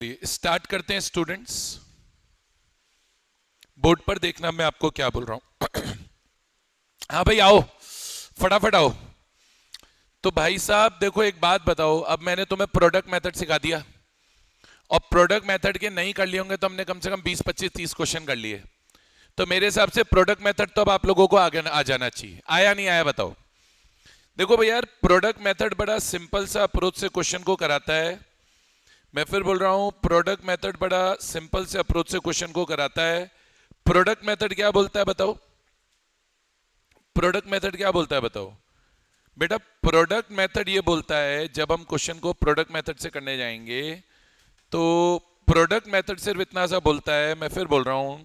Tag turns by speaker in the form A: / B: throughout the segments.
A: Start करते हैं students. Board पर देखना मैं आपको क्या बोल रहा हूं। हाँ भाई आओ, फटाफट आओ। तो भाई साहब देखो एक बात बताओ, अब मैंने तुम्हें प्रोडक्ट मेथड सिखा दिया और प्रोडक्ट मेथड के नहीं कर लिए होंगे तो हमने कम से कम 20 25 30 क्वेश्चन कर लिए। तो मेरे हिसाब से प्रोडक्ट मेथड तो अब आप लोगों को आगे आ जाना चाहिए। आया नहीं आया बताओ। देखो भैया यार, प्रोडक्ट मेथड बड़ा सिंपल सा अप्रोच से क्वेश्चन को कराता है। मैं फिर बोल रहा हूं, प्रोडक्ट मेथड बड़ा सिंपल से अप्रोच से क्वेश्चन को कराता है। प्रोडक्ट मेथड क्या बोलता है बताओ? प्रोडक्ट मेथड क्या बोलता है बताओ बेटा? प्रोडक्ट मेथड ये बोलता है, जब हम क्वेश्चन को प्रोडक्ट मेथड से करने जाएंगे तो प्रोडक्ट मेथड सिर्फ इतना सा बोलता है। मैं फिर बोल रहा हूं,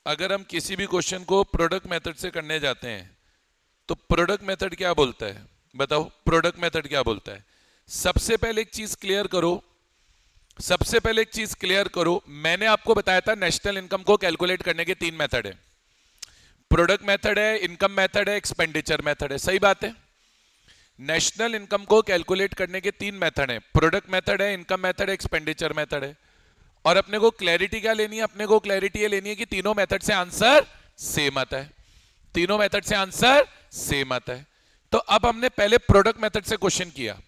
A: अगर हम किसी भी क्वेश्चन को प्रोडक्ट मेथड से करने जाते हैं तो प्रोडक्ट मेथड क्या बोलता है बताओ? प्रोडक्ट मेथड क्या बोलता है? सबसे पहले एक चीज क्लियर करो, सबसे पहले एक चीज क्लियर करो। मैंने आपको बताया था नेशनल इनकम को कैलकुलेट करने के 3 मेथड है। प्रोडक्ट मेथड है, इनकम मेथड है, एक्सपेंडिचर मेथड है। सही बात है। नेशनल इनकम को कैलकुलेट करने के 3 मेथड है, प्रोडक्ट मेथड है, इनकम मेथड है, एक्सपेंडिचर मेथड है। और अपने को क्लैरिटी क्या लेनी है? अपने को क्लैरिटी ये लेनी है कि तीनों मेथड से आंसर सेम आता है। तीनों मेथड से आंसर सेम आता है। तो अब हमने पहले प्रोडक्ट मेथड से क्वेश्चन किया।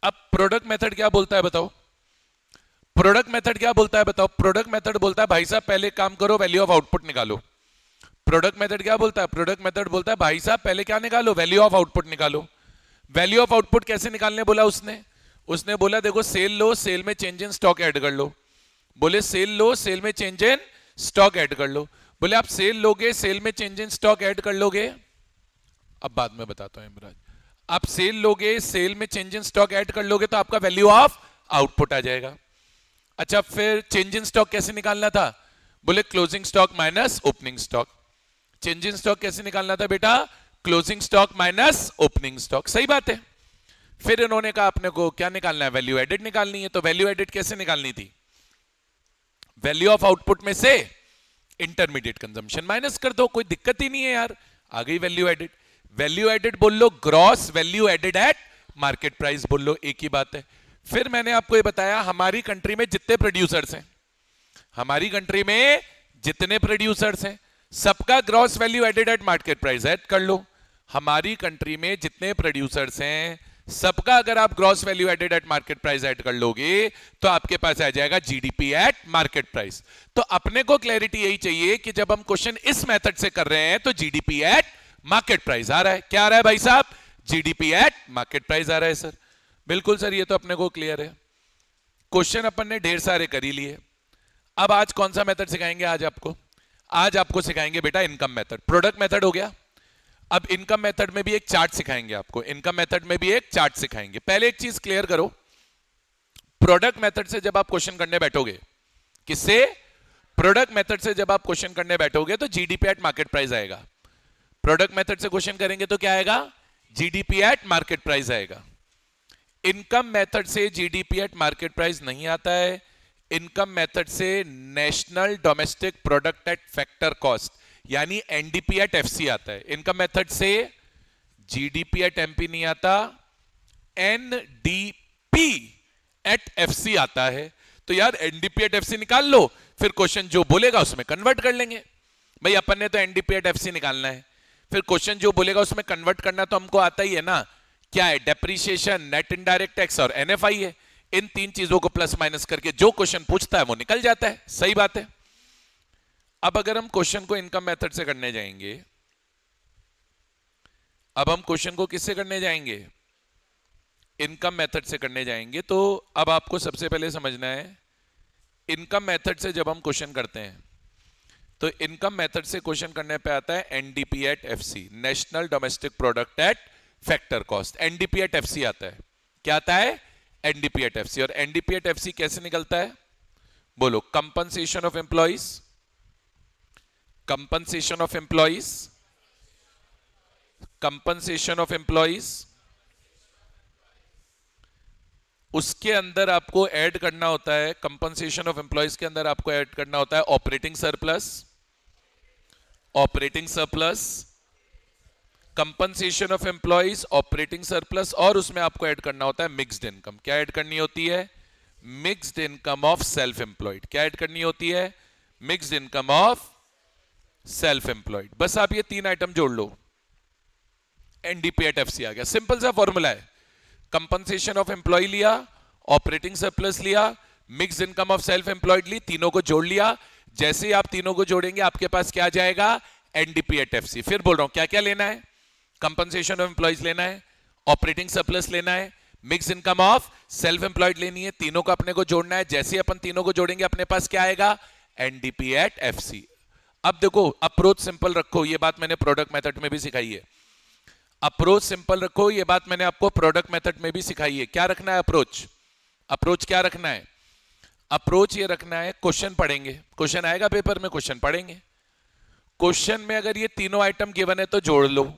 A: अब प्रोडक्ट मेथड क्या बोलता है बताओ? प्रोडक्ट मेथड क्या बोलता है बताओ? प्रोडक्ट मेथड बोलता है भाई साहब पहले काम करो, वैल्यू ऑफ आउटपुट निकालो। प्रोडक्ट मेथड क्या बोलता है? प्रोडक्ट मेथड बोलता है भाई साहब पहले क्या निकालो? वैल्यू ऑफ आउटपुट निकालो। वैल्यू ऑफ आउटपुट कैसे निकालने बोला उसने? उसने बोला देखो सेल लो, सेल में चेंज इन स्टॉक ऐड कर लो। बोले सेल लो, सेल में चेंज इन स्टॉक ऐड कर लो। बोले आप सेल लोगे, सेल में चेंज इन स्टॉक ऐड कर लोगे? अब बाद में बताता हूं इमराज। आप सेल लोगे, सेल में चेंज इन स्टॉक ऐड कर लोगे तो आपका वैल्यू ऑफ आउटपुट आ जाएगा। अच्छा, फिर चेंज इन स्टॉक कैसे निकालना था? बोले closing stock minus opening stock. Change in stock कैसे निकालना था बेटा? Closing stock minus opening stock. सही बात है। फिर इन्होंने कहा अपने को क्या निकालना है? वैल्यू एडेड निकालनी है। तो वैल्यू एडेड कैसे निकालनी थी? वैल्यू ऑफ आउटपुट में से इंटरमीडिएट कंजम्पशन माइनस कर दो, कोई दिक्कत ही नहीं है यार। आ गई वैल्यू एडेड। वैल्यू एडेड बोल लो, gross value added at market price बोल लो, एक ही बात है। फिर मैंने आपको ये बताया, हमारी कंट्री में जितने प्रोड्यूसर्स हैं, हमारी कंट्री में जितने प्रोड्यूसर्स हैं सबका gross value added at market price add कर लो। हमारी कंट्री में जितने प्रोड्यूसर्स हैं सबका अगर आप gross value added at market price add कर लोगे तो आपके पास आ जाएगा जीडीपी एट मार्केट प्राइस। तो अपने को क्लैरिटी यही चाहिए कि जब हम क्वेश्चन इस मेथड से कर रहे हैं तो जीडीपी एट मार्केट प्राइस आ रहा है। क्या आ रहा है भाई साहब? जीडीपी एट मार्केट प्राइस आ रहा है सर। बिल्कुल सर, ये तो अपने को क्लियर है। क्वेश्चन अपन ने ढेर सारे कर ही लिए। अब आज कौन सा मेथड सिखाएंगे? आज आपको सिखाएंगे बेटा इनकम मेथड। प्रोडक्ट मेथड हो गया। अब इनकम मेथड में भी एक चार्ट सिखाएंगे आपको। इनकम मेथड में भी एक चार्ट सिखाएंगे। पहले एक चीज क्लियर करो, प्रोडक्ट मेथड से जब आप क्वेश्चन करने बैठोगे, किससे? प्रोडक्ट मेथड से जब आप क्वेश्चन करने बैठोगे तो जीडीपी एट मार्केट प्राइस आएगा। प्रोडक्ट मेथड से क्वेश्चन करेंगे तो क्या आएगा? जीडीपी एट मार्केट प्राइस आएगा। इनकम मेथड से जीडीपी एट मार्केट प्राइस नहीं आता है। इनकम मेथड से national domestic product at factor cost यानी एनडीपी एट एफसी आता है। इनकम मेथड से जीडीपी एट एमपी नहीं आता, एनडीपी एट एफसी आता है। तो यार एनडीपी एट एफसी निकाल लो, फिर क्वेश्चन जो बोलेगा उसमें कन्वर्ट कर लेंगे। भाई अपन ने तो एनडीपी एट एफसी निकालना है, फिर क्वेश्चन जो बोलेगा उसमें कन्वर्ट करना तो हमको आता ही है ना। क्या है? डेप्रीशिएशन, नेट इनडायरेक्ट टैक्स और एनएफआई है। इन 3 चीजों को प्लस माइनस करके जो क्वेश्चन पूछता है वो निकल जाता है। सही बात है। अब अगर हम क्वेश्चन को इनकम मेथड से करने जाएंगे, अब हम क्वेश्चन को किससे करने जाएंगे? इनकम मेथड से करने जाएंगे। तो अब आपको सबसे पहले समझना है, इनकम मेथड से जब हम क्वेश्चन करते हैं तो इनकम मेथड से क्वेश्चन करने पे आता है NDP at FC, national domestic product at factor cost. NDP at FC आता है। क्या आता है? NDP at FC. और एनडीपी एट एफसी कैसे निकलता है? बोलो, compensation of employees, compensation of employees, compensation of employees, उसके अंदर आपको ऐड करना होता है, कंपनसेशन ऑफ एम्प्लॉइज के अंदर आपको ऐड करना होता है operating surplus, operating surplus, compensation of employees, operating surplus, और उसमें आपको ऐड करना होता है मिक्स्ड इनकम। क्या ऐड करनी होती है? Mixed income of self employed. क्या ऐड करनी होती है? Mixed income of self employed. बस आप ये तीन आइटम जोड़ लो, एनडीपीएट एफसी आ गया। सिंपल सा फॉर्मूला है, कंपनसेशन ऑफ एम्प्लॉय लिया, ऑपरेटिंग सरप्लस लिया, mixed income of self employed ली, तीनों को जोड़ लिया। जैसे ही आप तीनों को जोड़ेंगे आपके पास क्या आ जाएगा? एनडीपीएट एफसी। फिर बोल रहा हूं क्या क्या लेना है? कंपनसेशन ऑफ एम्प्लॉयज लेना है, ऑपरेटिंग सरप्लस लेना है, mix income of self employed लेनी है, तीनों को अपने को जोड़ना है। जैसे अपन तीनों को जोड़ेंगे अपने पास क्या आएगा? एनडीपीएट एफसी। अब देखो अप्रोच सिंपल रखो, ये बात मैंने प्रोडक्ट मेथड में भी सिखाई है। अप्रोच सिंपल रखो, ये बात मैंने आपको प्रोडक्ट मेथड में भी सिखाई है। क्या रखना है अप्रोच? अप्रोच क्या रखना है? अप्रोच ये रखना है, क्वेश्चन पढ़ेंगे, क्वेश्चन आएगा पेपर में, क्वेश्चन पढ़ेंगे। क्वेश्चन में अगर ये तीनों आइटम गिवन है तो जोड़ लो,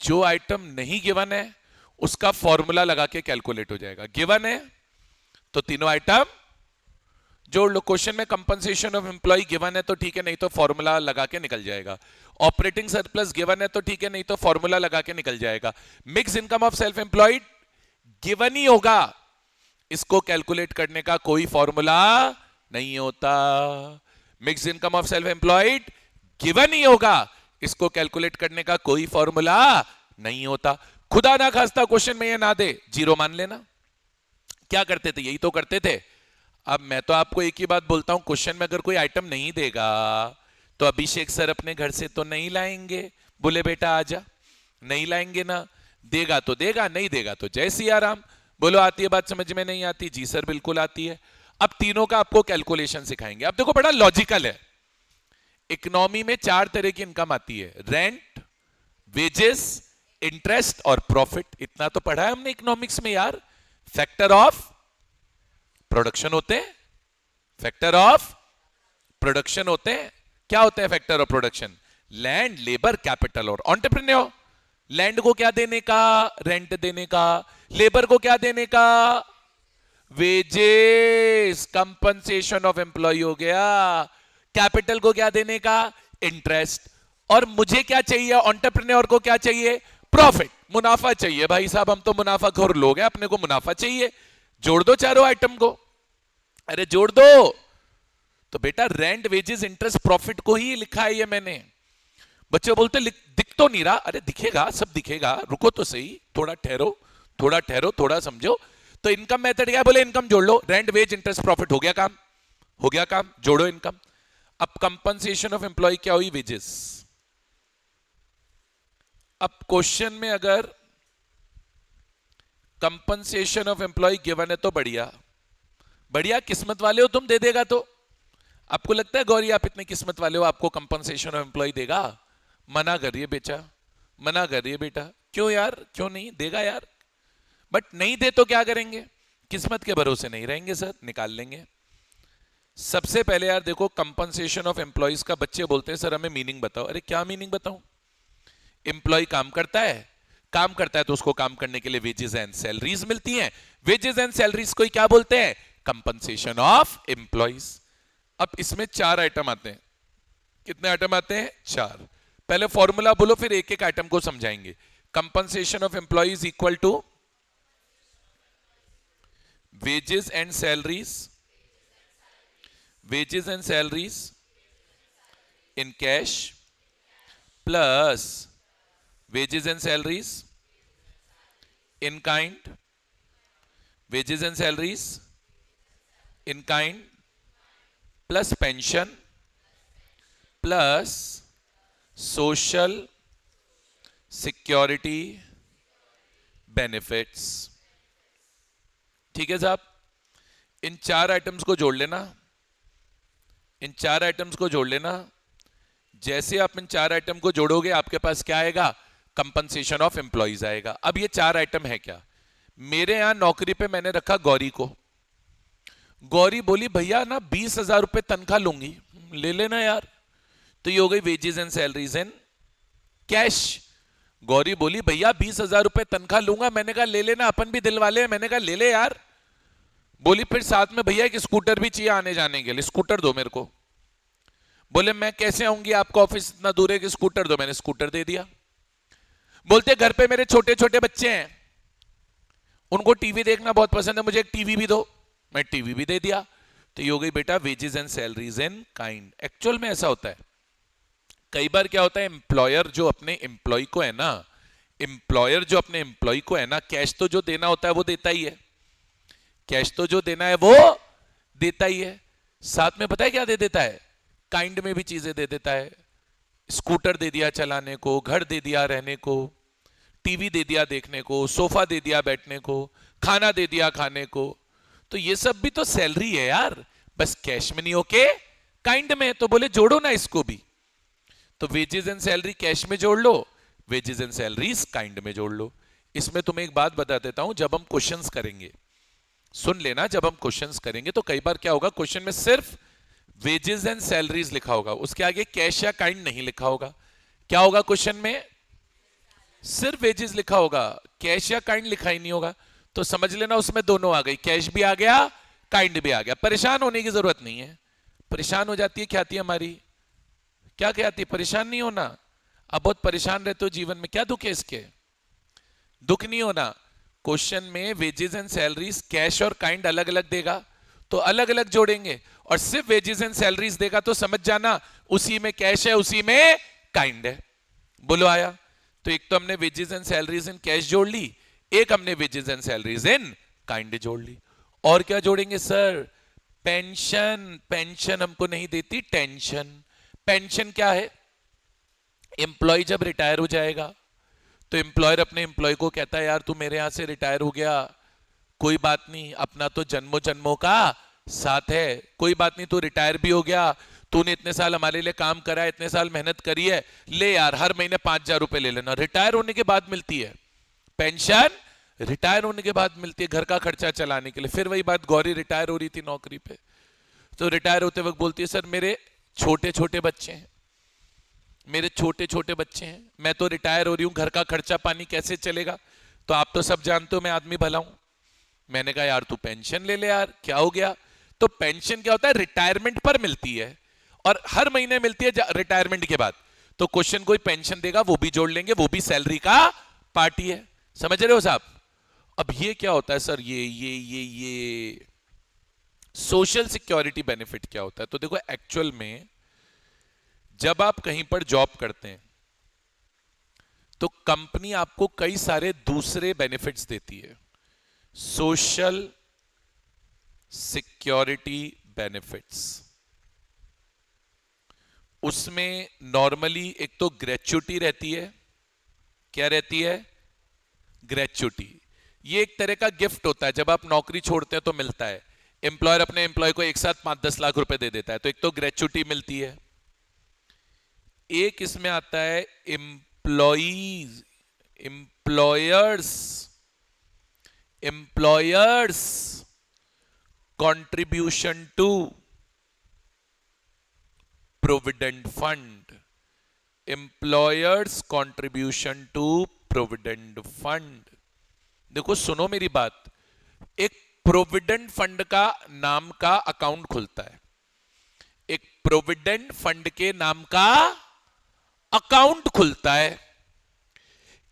A: जो आइटम नहीं गिवन है उसका फॉर्मूला लगा के कैलकुलेट हो जाएगा। गिवन है तो तीनों आइटम जोड़ लो। क्वेश्चन में कंपनसेशन ऑफ एम्प्लॉय गिवन है तो ठीक है, नहीं तो फॉर्मूला लगा के निकल जाएगा। ऑपरेटिंग सरप्लस गिवन है तो ठीक है, नहीं तो फॉर्मूला लगा के निकल जाएगा। Mix income of self employed given ही होगा, इसको कैलकुलेट करने का कोई फॉर्मूला नहीं होता। Mix income of self employed given ही होगा, इसको कैलकुलेट करने का कोई फॉर्मूला नहीं होता। खुदा ना खास्ता क्वेश्चन में ये ना दे, जीरो मान लेना। क्या करते थे? यही तो करते थे। अब मैं तो आपको एक ही बात बोलता हूं, क्वेश्चन में अगर कोई आइटम नहीं देगा तो अभिषेक सर अपने घर से तो नहीं लाएंगे, बोले बेटा आजा, नहीं लाएंगे ना। देगा तो देगा, नहीं देगा तो जय सिया राम। बोलो आती है बात समझ में? नहीं आती? जी सर बिल्कुल आती है। अब तीनों का आपको कैलकुलेशन सिखाएंगे। अब देखो बड़ा लॉजिकल है। इकोनॉमी में चार तरह की इनकम आती है, रेंट, वेजेस, इंटरेस्ट और प्रॉफिट। इतना तो पढ़ा है हमने इकोनॉमिक्स में यार। फैक्टर ऑफ प्रोडक्शन होते हैं, फैक्टर ऑफ प्रोडक्शन होते हैं। क्या होते हैं factor of production? Land, labour, capital और एंटरप्रेन्योर। लैंड को क्या देने का? रेंट देने का। लेबर को क्या देने का? वेजेस, कंपनसेशन ऑफ एम्प्लॉय हो गया। कैपिटल को क्या देने का? इंटरेस्ट। और मुझे क्या चाहिए? एंटरप्रेन्योर को क्या चाहिए? प्रॉफिट, मुनाफा चाहिए। भाई साहब हम तो मुनाफाखोर लोग हैं, अपने को मुनाफा चाहिए। जोड़ दो चारों आइटम को, अरे जोड़ दो। तो बेटा रेंट, वेजेस, इंटरेस्ट, प्रॉफिट को ही लिखा है ये मैंने। बच्चे बोलते दिख तो नहीं रहा। अरे दिखेगा, सब दिखेगा, रुको तो सही, थोड़ा ठहरो, थोड़ा ठहरो, थोड़ा समझो। तो इनकम मेथड क्या है? बोले इनकम जोड़ लो, रेंट, वेज, इंटरेस्ट, प्रॉफिट। हो गया काम, हो गया काम, जोड़ो इनकम। अब कंपनसेशन ऑफ एम्प्लॉय क्या हुई? वेजेस। अब क्वेश्चन में अगर कंपनसेशन ऑफ एम्प्लॉय गिवन है तो बढ़िया बढ़िया, किस्मत वाले हो तुम, दे देगा तो। आपको लगता है गौरी आप इतने किस्मत वाले हो आपको कंपनसेशन ऑफ एम्प्लॉय देगा? मना करिए बेचा, मना करिए बेटा। क्यों यार, क्यों नहीं देगा यार? बट नहीं दे तो क्या करेंगे? किस्मत के भरोसे नहीं रहेंगे सर, निकाल लेंगे। सबसे पहले यार देखो, कंपनसेशन ऑफ एम्प्लॉयज का बच्चे बोलते हैं सर हमें मीनिंग बताओ। अरे क्या मीनिंग बताऊं? एम्प्लॉय काम करता है, काम करता है तो उसको काम करने के लिए वेजेस एंड सैलरीज मिलती हैं। वेजेस एंड सैलरीज को क्या बोलते हैं? Compensation of employees. अब इसमें चार आइटम आते हैं। कितने आइटम आते हैं? चार। पहले फॉर्मूला बोलो, फिर एक एक आइटम को समझाएंगे। Compensation of employees equal to wages and salaries, wages and salaries in cash plus wages and salaries in kind, wages and salaries in kind plus pension plus social security benefits। ठीक है साहब, इन चार items को जोड़ लेना, इन चार items को जोड़ लेना। जैसे आप इन चार आइटम को जोड़ोगे आपके पास क्या आएगा? कंपनसेशन ऑफ एम्प्लॉयज आएगा। अब ये चार आइटम है क्या? मेरे यहां नौकरी पे मैंने रखा गौरी को। गौरी बोली भैया ना 20,000 रुपए तनख्वाह लूंगी, ले लेना यार। तो ये हो गई wages and salaries in cash. Gauri बोली भैया 20,000 रुपए तनख्वाह लूंगा। मैंने कहा ले लेना, अपन भी दिल वाले हैं। मैंने कहा ले ले यार। बोली फिर साथ में भैया एक स्कूटर भी चाहिए आने जाने के लिए, स्कूटर दो मेरे को। बोले मैं कैसे आऊंगी, आपका ऑफिस इतना दूर है कि स्कूटर दो। मैंने स्कूटर दे दिया। बोलते घर पे मेरे छोटे छोटे बच्चे हैं, उनको टीवी देखना बहुत पसंद है, मुझे एक टीवी भी दो। मैं टीवी भी दे दिया, तो ये हो गई बेटा wages and salaries in kind. Actual में ऐसा होता है, कई बार क्या होता है, एम्प्लॉयर जो अपने एम्प्लॉय को है ना, एम्प्लॉयर जो अपने एम्प्लॉय को है ना, कैश तो जो देना होता है वो देता ही है, कैश तो जो देना है वो देता ही है, साथ में पता है क्या दे देता है, काइंड में भी चीजें दे देता है। स्कूटर दे दिया चलाने को, घर दे दिया रहने को, टीवी दे दिया देखने को, सोफा दे दिया बैठने को, खाना दे दिया खाने को। तो ये सब भी तो सैलरी है यार, बस कैश में नहीं होके काइंड में। तो बोले जोड़ो ना इसको भी, तो वेजेस एंड सैलरी कैश में जोड़ लो, वेजेस एंड सैलरीज काइंड में जोड़ लो। इसमें तुम्हें एक बात बता देता हूं, जब हम क्वेश्चंस करेंगे, सुन लेना, जब हम क्वेश्चंस करेंगे तो कई बार क्या होगा, क्वेश्चन में सिर्फ वेजेस एंड सैलरीज लिखा होगा, उसके आगे कैश या काइंड नहीं लिखा होगा। क्या होगा क्वेश्चन में, सिर्फ वेजेस लिखा होगा, कैश या काइंड लिखा ही नहीं होगा। तो समझ लेना उसमें दोनों आ गई, कैश भी आ गया, काइंड भी आ गया। परेशान होने की जरूरत नहीं है। परेशान हो जाती है क्या आती है हमारी, क्या क्या आती है, परेशान नहीं होना। अब बहुत परेशान रहते हो जीवन में, क्या दुख है इसके, दुख नहीं होना। क्वेश्चन में वेजेस एंड सैलरीज कैश और काइंड अलग अलग देगा तो अलग अलग जोड़ेंगे, और सिर्फ वेजेस एंड सैलरीज देगा तो समझ जाना उसी में कैश है उसी में काइंड है। बोलो आया। तो एक तो हमने wages and salaries in cash जोड़ ली, एक हमने wages and salaries in kind जोड़ ली। और क्या जोड़ेंगे सर, पेंशन, पेंशन हमको नहीं देती टेंशन। पेंशन क्या है, एम्प्लॉय जब रिटायर हो जाएगा तो एम्प्लॉयर अपने एम्प्लॉय को कहता है यार तू मेरे यहां से रिटायर हो गया, कोई बात नहीं, अपना तो जन्मों जन्मों का साथ है, कोई बात नहीं, तू रिटायर भी हो गया, तूने इतने साल हमारे लिए काम करा है, इतने साल मेहनत करी है, ले यार हर महीने 5,000 रुपए ले लेना। रिटायर होने के बाद मिलती है पेंशन, रिटायर होने के बाद मिलती है घर का खर्चा चलाने के लिए। फिर वही बात, गौरी रिटायर हो रही थी नौकरी पे, तो रिटायर होते वक्त बोलती है सर मेरे छोटे छोटे बच्चे हैं, मेरे छोटे छोटे बच्चे हैं, मैं तो रिटायर हो रही हूं, घर का खर्चा पानी कैसे चलेगा। तो आप तो सब जानते हो मैं आदमी भला हूं, मैंने कहा यार तू पेंशन ले ले यार, क्या हो गया। तो पेंशन क्या होता है, रिटायरमेंट पर मिलती है और हर महीने मिलती है रिटायरमेंट के बाद। तो क्वेश्चन कोई पेंशन देगा वो भी जोड़ लेंगे, वो भी सैलरी का पार्टी है। समझ रहे हो साहब। अब ये क्या होता है सर, ये सोशल सिक्योरिटी बेनिफिट क्या होता है। तो देखो एक्चुअल में जब आप कहीं पर जॉब करते हैं तो कंपनी आपको कई सारे दूसरे बेनिफिट्स देती है, सोशल सिक्योरिटी बेनिफिट्स। उसमें नॉर्मली एक तो ग्रेच्युटी रहती है, क्या रहती है, ग्रेच्युटी। ये एक तरह का गिफ्ट होता है, जब आप नौकरी छोड़ते हैं तो मिलता है, एम्प्लॉयर अपने एम्प्लॉय को एक साथ 5-10 लाख रुपए दे देता है, तो एक तो ग्रेच्युटी मिलती है। एक इसमें आता है employees, employers, employers contribution to provident fund, employers contribution to provident fund. देखो सुनो मेरी बात, एक प्रोविडेंट फंड का नाम का अकाउंट खुलता है, एक प्रोविडेंट फंड के नाम का अकाउंट खुलता है।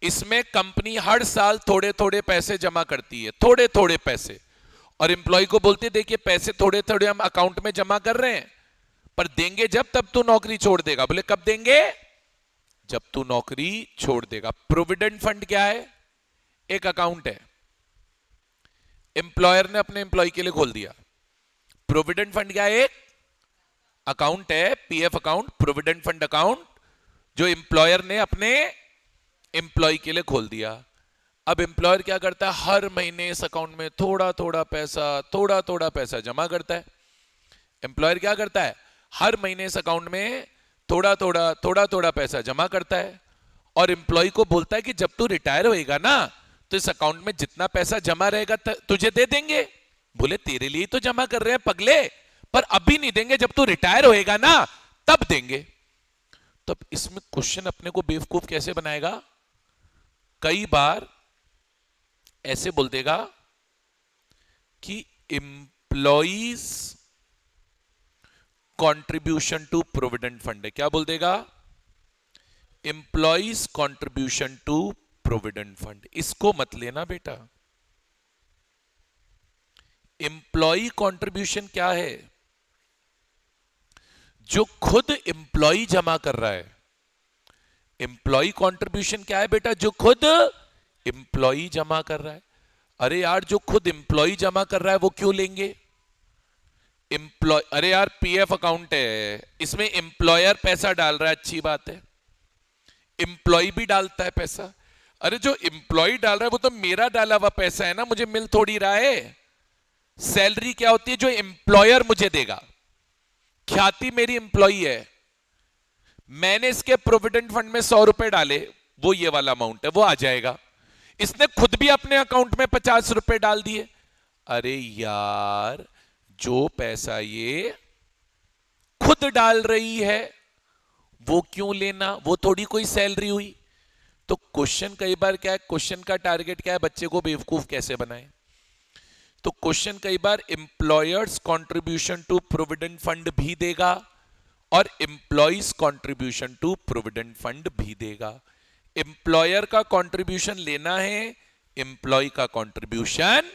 A: इसमें कंपनी हर साल थोड़े थोड़े पैसे जमा करती है, थोड़े थोड़े पैसे, और एम्प्लॉय को बोलती है देखिए पैसे थोड़े थोड़े हम अकाउंट में जमा कर रहे हैं, पर देंगे जब तब तू नौकरी छोड़ देगा। बोले कब देंगे, जब तू नौकरी छोड़ देगा। प्रोविडेंट फंड क्या है, एक अकाउंट है, एम्प्लॉयर ने अपने एम्प्लॉय के लिए खोल दिया। प्रोविडेंट फंड क्या है, एक अकाउंट है, PF account, provident fund account, जो एम्प्लॉयर ने अपने एम्प्लॉय के लिए खोल दिया। अब एम्प्लॉयर क्या करता है, हर महीने इस अकाउंट में थोड़ा थोड़ा पैसा, थोड़ा थोड़ा पैसा जमा करता है। एम्प्लॉयर क्या करता है, हर महीने इस अकाउंट में थोड़ा थोड़ा पैसा जमा करता है, और एम्प्लॉय को बोलता है कि जब तू रिटायर होएगा ना तो इस अकाउंट में जितना पैसा जमा रहेगा तुझे दे देंगे। बोले तेरे लिए तो जमा कर रहे हैं पगले, पर अभी नहीं देंगे, जब तू रिटायर होएगा ना तब देंगे। तो इसमें क्वेश्चन अपने को बेवकूफ कैसे बनाएगा, कई बार ऐसे बोल देगा कि employees contribution to provident fund है, क्या बोल देगा, employees contribution to provident fund. इसको मत लेना बेटा, एम्प्लॉय कंट्रीब्यूशन क्या है? जो खुद एम्प्लॉय जमा कर रहा है। एम्प्लॉय कंट्रीब्यूशन क्या है बेटा? जो खुद एम्प्लॉय जमा कर रहा है। अरे यार, जो खुद एम्प्लॉय जमा कर रहा है वो क्यों लेंगे? एम्प्लॉय, अरे यार पीएफ अकाउंट है, इसमें एम्प्लॉयर पैसा डाल रहा है, अच्छी बात है। एम्प्लॉय भी डालता है पैसा। अरे जो एम्प्लॉय डाल रहा है वो तो मेरा डाला हुआ पैसा है ना, मुझे मिल थोड़ी रहा है। सैलरी क्या होती है? जो एम्प्लॉयर मुझे देगा। ख्याति मेरी एम्प्लॉय है, मैंने इसके प्रोविडेंट फंड में 100 रुपए डाले, वो ये वाला अमाउंट है, वो आ जाएगा। इसने खुद भी अपने अकाउंट में 50 रुपए डाल दिए। अरे यार, जो पैसा ये खुद डाल रही है वो क्यों लेना? वो थोड़ी कोई सैलरी हुई। तो क्वेश्चन कई बार क्या है, क्वेश्चन का टारगेट क्या है? बच्चे को बेवकूफ कैसे बनाए। तो क्वेश्चन कई बार employers contribution to provident fund भी देगा और employees contribution to provident fund भी देगा। एम्प्लॉयर का कंट्रीब्यूशन लेना है, एम्प्लॉय का कंट्रीब्यूशन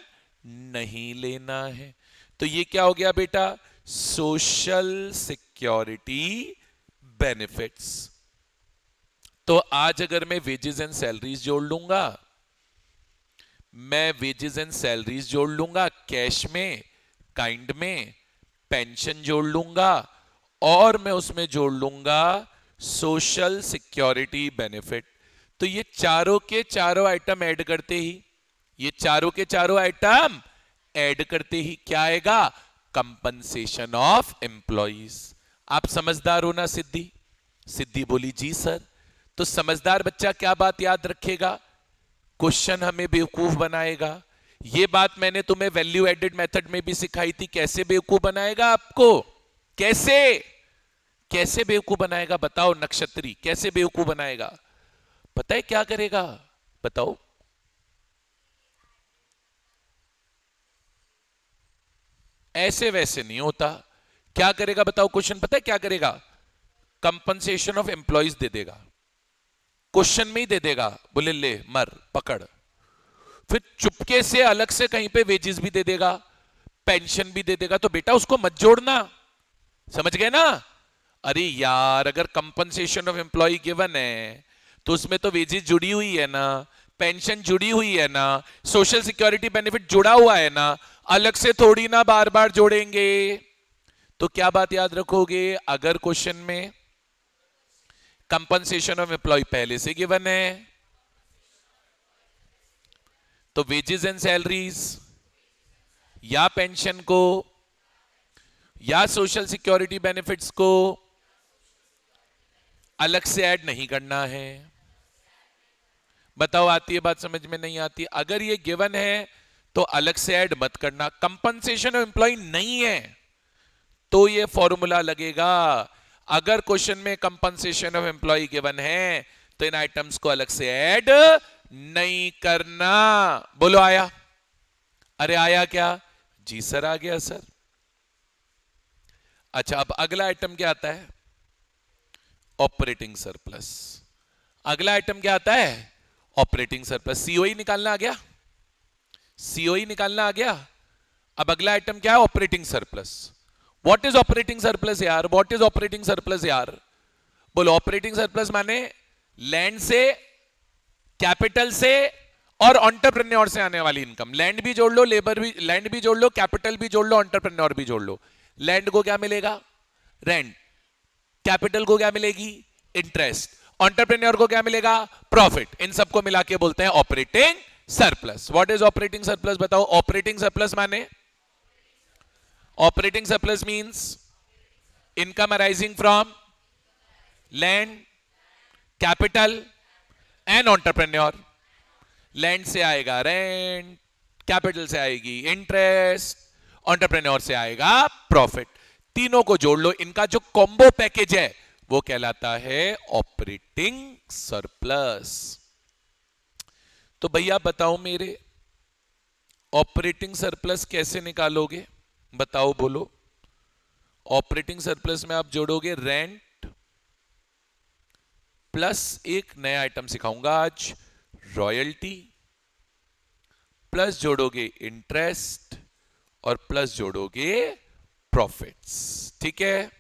A: नहीं लेना है। तो ये क्या हो गया बेटा? Social security benefits. तो आज अगर मैं वेजेस एंड सैलरीज जोड़ लूंगा, मैं वेजेस एंड सैलरीज जोड़ लूंगा कैश में, काइंड में, पेंशन जोड़ लूंगा और मैं उसमें जोड़ लूंगा सोशल सिक्योरिटी बेनिफिट। तो ये चारों के चारों आइटम ऐड करते ही, ये चारों के चारों आइटम ऐड करते ही क्या आएगा? Compensation of employees. आप समझदार हो ना सिद्धि? सिद्धि बोली जी सर। तो समझदार बच्चा क्या बात याद रखेगा? क्वेश्चन हमें बेवकूफ बनाएगा। ये बात मैंने तुम्हें वैल्यू एडेड मेथड में भी सिखाई थी। कैसे बेवकूफ बनाएगा आपको? कैसे कैसे बेवकूफ बनाएगा बताओ नक्षत्री, कैसे बेवकूफ बनाएगा? पता है क्या करेगा? बताओ। ऐसे वैसे नहीं होता। क्या करेगा बताओ? क्वेश्चन पता है क्या करेगा? कंपनसेशन ऑफ एम्प्लॉइज दे देगा, क्वेश्चन में ही दे देगा। बोले ले मर पकड़। फिर चुपके से अलग से कहीं पे वेजेस भी दे देगा, पेंशन भी दे देगा। तो बेटा उसको मत जोड़ना, समझ गए ना? अरे यार, अगर कंपनसेशन ऑफ एम्प्लॉय गिवन है तो उसमें तो वेजेस जुड़ी हुई है ना, पेंशन जुड़ी हुई है ना, सोशल सिक्योरिटी बेनिफिट जुड़ा हुआ है ना, अलग से थोड़ी ना बार बार जोड़ेंगे। तो क्या बात याद रखोगे? अगर क्वेश्चन में कंपनसेशन ऑफ एम्प्लॉय पहले से गिवन है तो वेजेस एंड सैलरीज या पेंशन को या सोशल सिक्योरिटी बेनिफिट्स को अलग से ऐड नहीं करना है। बताओ आती है बात समझ में? नहीं आती? अगर ये गिवन है तो अलग से ऐड मत करना। कंपनसेशन ऑफ एम्प्लॉय नहीं है तो ये फॉर्मूला लगेगा। अगर क्वेश्चन में कंपनसेशन ऑफ एम्प्लॉय गिवन है तो इन आइटम्स को अलग से ऐड नहीं करना। बोलो आया? अरे आया क्या? जी सर आ गया सर। अच्छा, अब अगला आइटम क्या आता है? Operating surplus. अगला आइटम क्या आता है? Operating surplus. सीओई निकालना आ गया? सीओई निकालना आ गया। अब अगला आइटम क्या है? Operating surplus. What is operating surplus यार? व्हाट इज ऑपरेटिंग सरप्लस यार? बोलो। ऑपरेटिंग सरप्लस माने लैंड से, कैपिटल से और एंटरप्रेन्योर से आने वाली इनकम। लैंड भी जोड़ लो, लेबर भी, लैंड भी जोड़ लो, कैपिटल भी जोड़ लो, एंटरप्रेन्योर भी जोड़ लो। लैंड को क्या मिलेगा? रेंट। कैपिटल को क्या मिलेगी? इंटरेस्ट। एंटरप्रेन्योर को क्या मिलेगा? प्रॉफिट। इन सबको मिला के बोलते हैं operating surplus. What is operating surplus? बताओ। ऑपरेटिंग सरप्लस माने, operating surplus means income arising from land, capital and entrepreneur. Land से आएगा रेंट, कैपिटल से आएगी इंटरेस्ट, एंटरप्रेन्योर से आएगा प्रॉफिट। तीनों को जोड़ लो, इनका जो कॉम्बो पैकेज है वो कहलाता है ऑपरेटिंग सरप्लस। तो भैया बताओ मेरे, ऑपरेटिंग सरप्लस कैसे निकालोगे? बताओ बोलो। ऑपरेटिंग सरप्लस में आप जोड़ोगे रेंट प्लस एक नया आइटम सिखाऊंगा आज, रॉयल्टी, प्लस जोड़ोगे इंटरेस्ट और प्लस जोड़ोगे प्रॉफिट्स। ठीक है,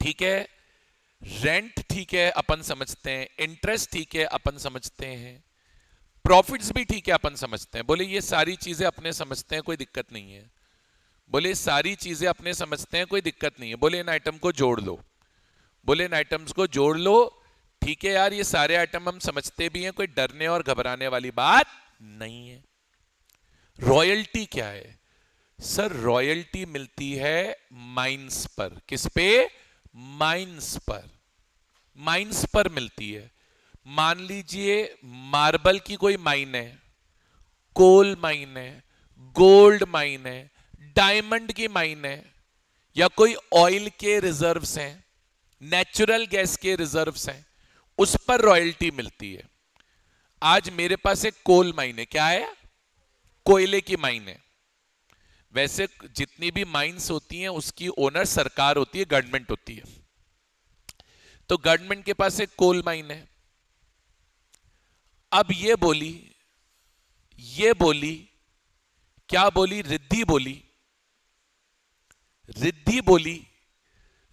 A: ठीक है। रेंट ठीक है, अपन समझते हैं। इंटरेस्ट ठीक है, अपन समझते हैं। प्रॉफिट्स भी ठीक है, अपन समझते हैं। बोले ये सारी चीजें अपने समझते हैं, कोई दिक्कत नहीं है। बोले सारी चीजें अपने समझते हैं, कोई दिक्कत नहीं है। बोले इन आइटम को जोड़ लो, बोले इन आइटम्स को जोड़ लो। ठीक है यार, ये सारे आइटम हम समझते भी हैं, कोई डरने और घबराने वाली बात नहीं है। रॉयल्टी क्या है सर? रॉयल्टी मिलती है माइंस पर। किस पे? माइंस पर। माइंस पर मिलती है। मान लीजिए मार्बल की कोई माइन है, कोल माइन है, गोल्ड माइन है, डायमंड की माइन है, या कोई ऑयल के रिजर्व्स हैं, नेचुरल गैस के रिजर्व्स हैं, उस पर रॉयल्टी मिलती है। आज मेरे पास एक कोल माइन है। क्या है? कोयले की माइन है। वैसे जितनी भी माइंस होती हैं उसकी ओनर सरकार होती है, गवर्नमेंट होती है। तो गवर्नमेंट के पास एक कोल माइन है। अब ये बोली, क्या बोली? रिद्धि बोली, रिद्धि बोली,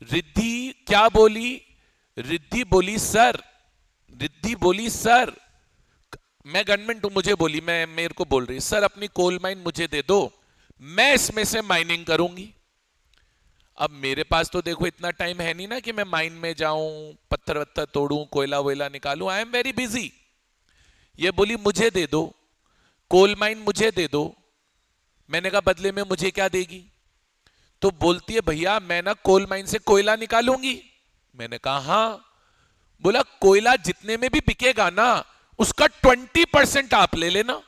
A: रिद्धि क्या बोली? रिद्धि बोली सर, रिद्धि बोली सर, मैं गवर्नमेंट हूं, मुझे बोली, मैं मेरे को बोल रही, सर अपनी कोल माइन मुझे दे दो, मैं इसमें से माइनिंग करूंगी। अब मेरे पास तो देखो इतना टाइम है नहीं ना कि मैं माइन में जाऊं, पत्थर वत्थर तोड़ूं, कोयला वोयला निकालूं। I am very busy. ये बोली मुझे दे दो, कोल माइन मुझे दे दो। मैंने कहा बदले में मुझे क्या देगी? तो बोलती है भैया मैं ना कोल माइन से कोयला निकालूंगी। मैंने कहा हाँ। बोला कोयला जितने में भी बिकेगा ना उसका 20% आप ले लेना।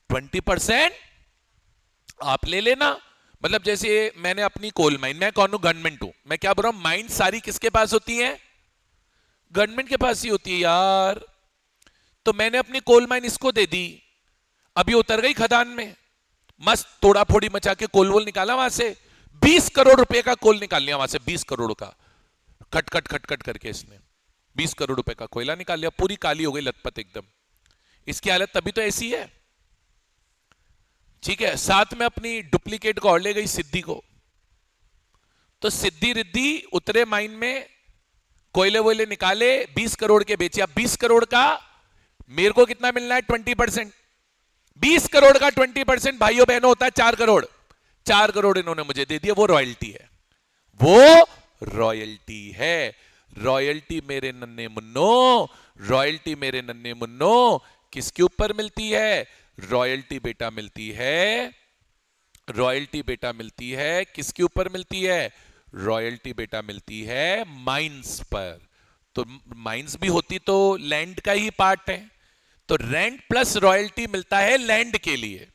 A: 20% आप ले लेना। मतलब जैसे मैंने अपनी कोल माइन, मैं कौन हूं? गवर्नमेंट हूं। मैं क्या बोल रहा हूं? माइन सारी किसके पास होती है? गवर्नमेंट के पास ही होती है यार। तो मैंने अपनी कोल माइन इसको दे दी, अभी उतर गई खदान में, मस्त तोड़ा फोड़ी मचा के कोल वोल निकाला वहां से। 20 करोड़ रुपए का कोल निकाल लिया वहां से, 20 करोड़ का, खट खट खट खट करके इसने 20 करोड़ रुपए का कोयला निकाल लिया। पूरी काली हो गई लथपथ एकदम। इसकी हालत तभी तो ऐसी है। ठीक है, साथ में अपनी डुप्लीकेट को और ले गई, सिद्धि को। तो सिद्धि रिद्धि उतरे माइन में, कोयले वोयले निकाले, 20 करोड़ के बेचे। अब 20 करोड़ का मेरे को कितना मिलना है? 20%। 20 करोड़ का 20% भाइयों बहनों होता है 4 करोड़। 4 करोड़ इन्होंने मुझे दे दिया, वो रॉयल्टी है, वो रॉयल्टी है। रॉयल्टी मेरे नन्हे मुन्नो, रॉयल्टी मेरे नन्हे मुन्नो किसके ऊपर मिलती है? रॉयल्टी बेटा मिलती है, रॉयल्टी बेटा मिलती है किसके ऊपर मिलती है? रॉयल्टी बेटा मिलती है माइंस पर। तो माइंस भी होती तो लैंड का ही पार्ट है। तो रेंट प्लस रॉयल्टी मिलता है लैंड के लिए,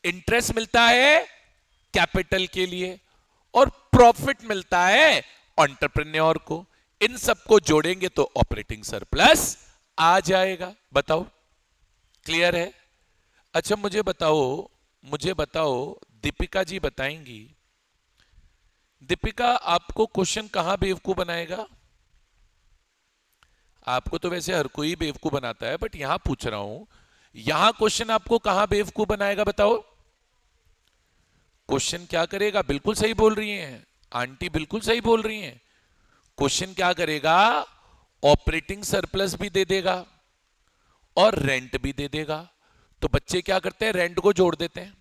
A: इंटरेस्ट मिलता है कैपिटल के लिए, और प्रॉफिट मिलता है एंटरप्रेन्योर को। इन सबको जोड़ेंगे तो ऑपरेटिंग सरप्लस आ जाएगा। बताओ, क्लियर है? अच्छा मुझे बताओ, मुझे बताओ, दीपिका जी बताएंगी, दीपिका आपको क्वेश्चन कहां बेवकूफ बनाएगा? आपको तो वैसे हर कोई बेवकूफ बनाता है, बट यहां पूछ रहा हूं, यहां क्वेश्चन आपको कहां बेवकूफ बनाएगा? बताओ। क्वेश्चन क्या करेगा? बिल्कुल सही बोल रही हैं आंटी, बिल्कुल सही बोल रही हैं। क्वेश्चन क्या करेगा? ऑपरेटिंग सरप्लस भी दे देगा और रेंट भी दे देगा। तो बच्चे क्या करते हैं? रेंट को जोड़ देते हैं।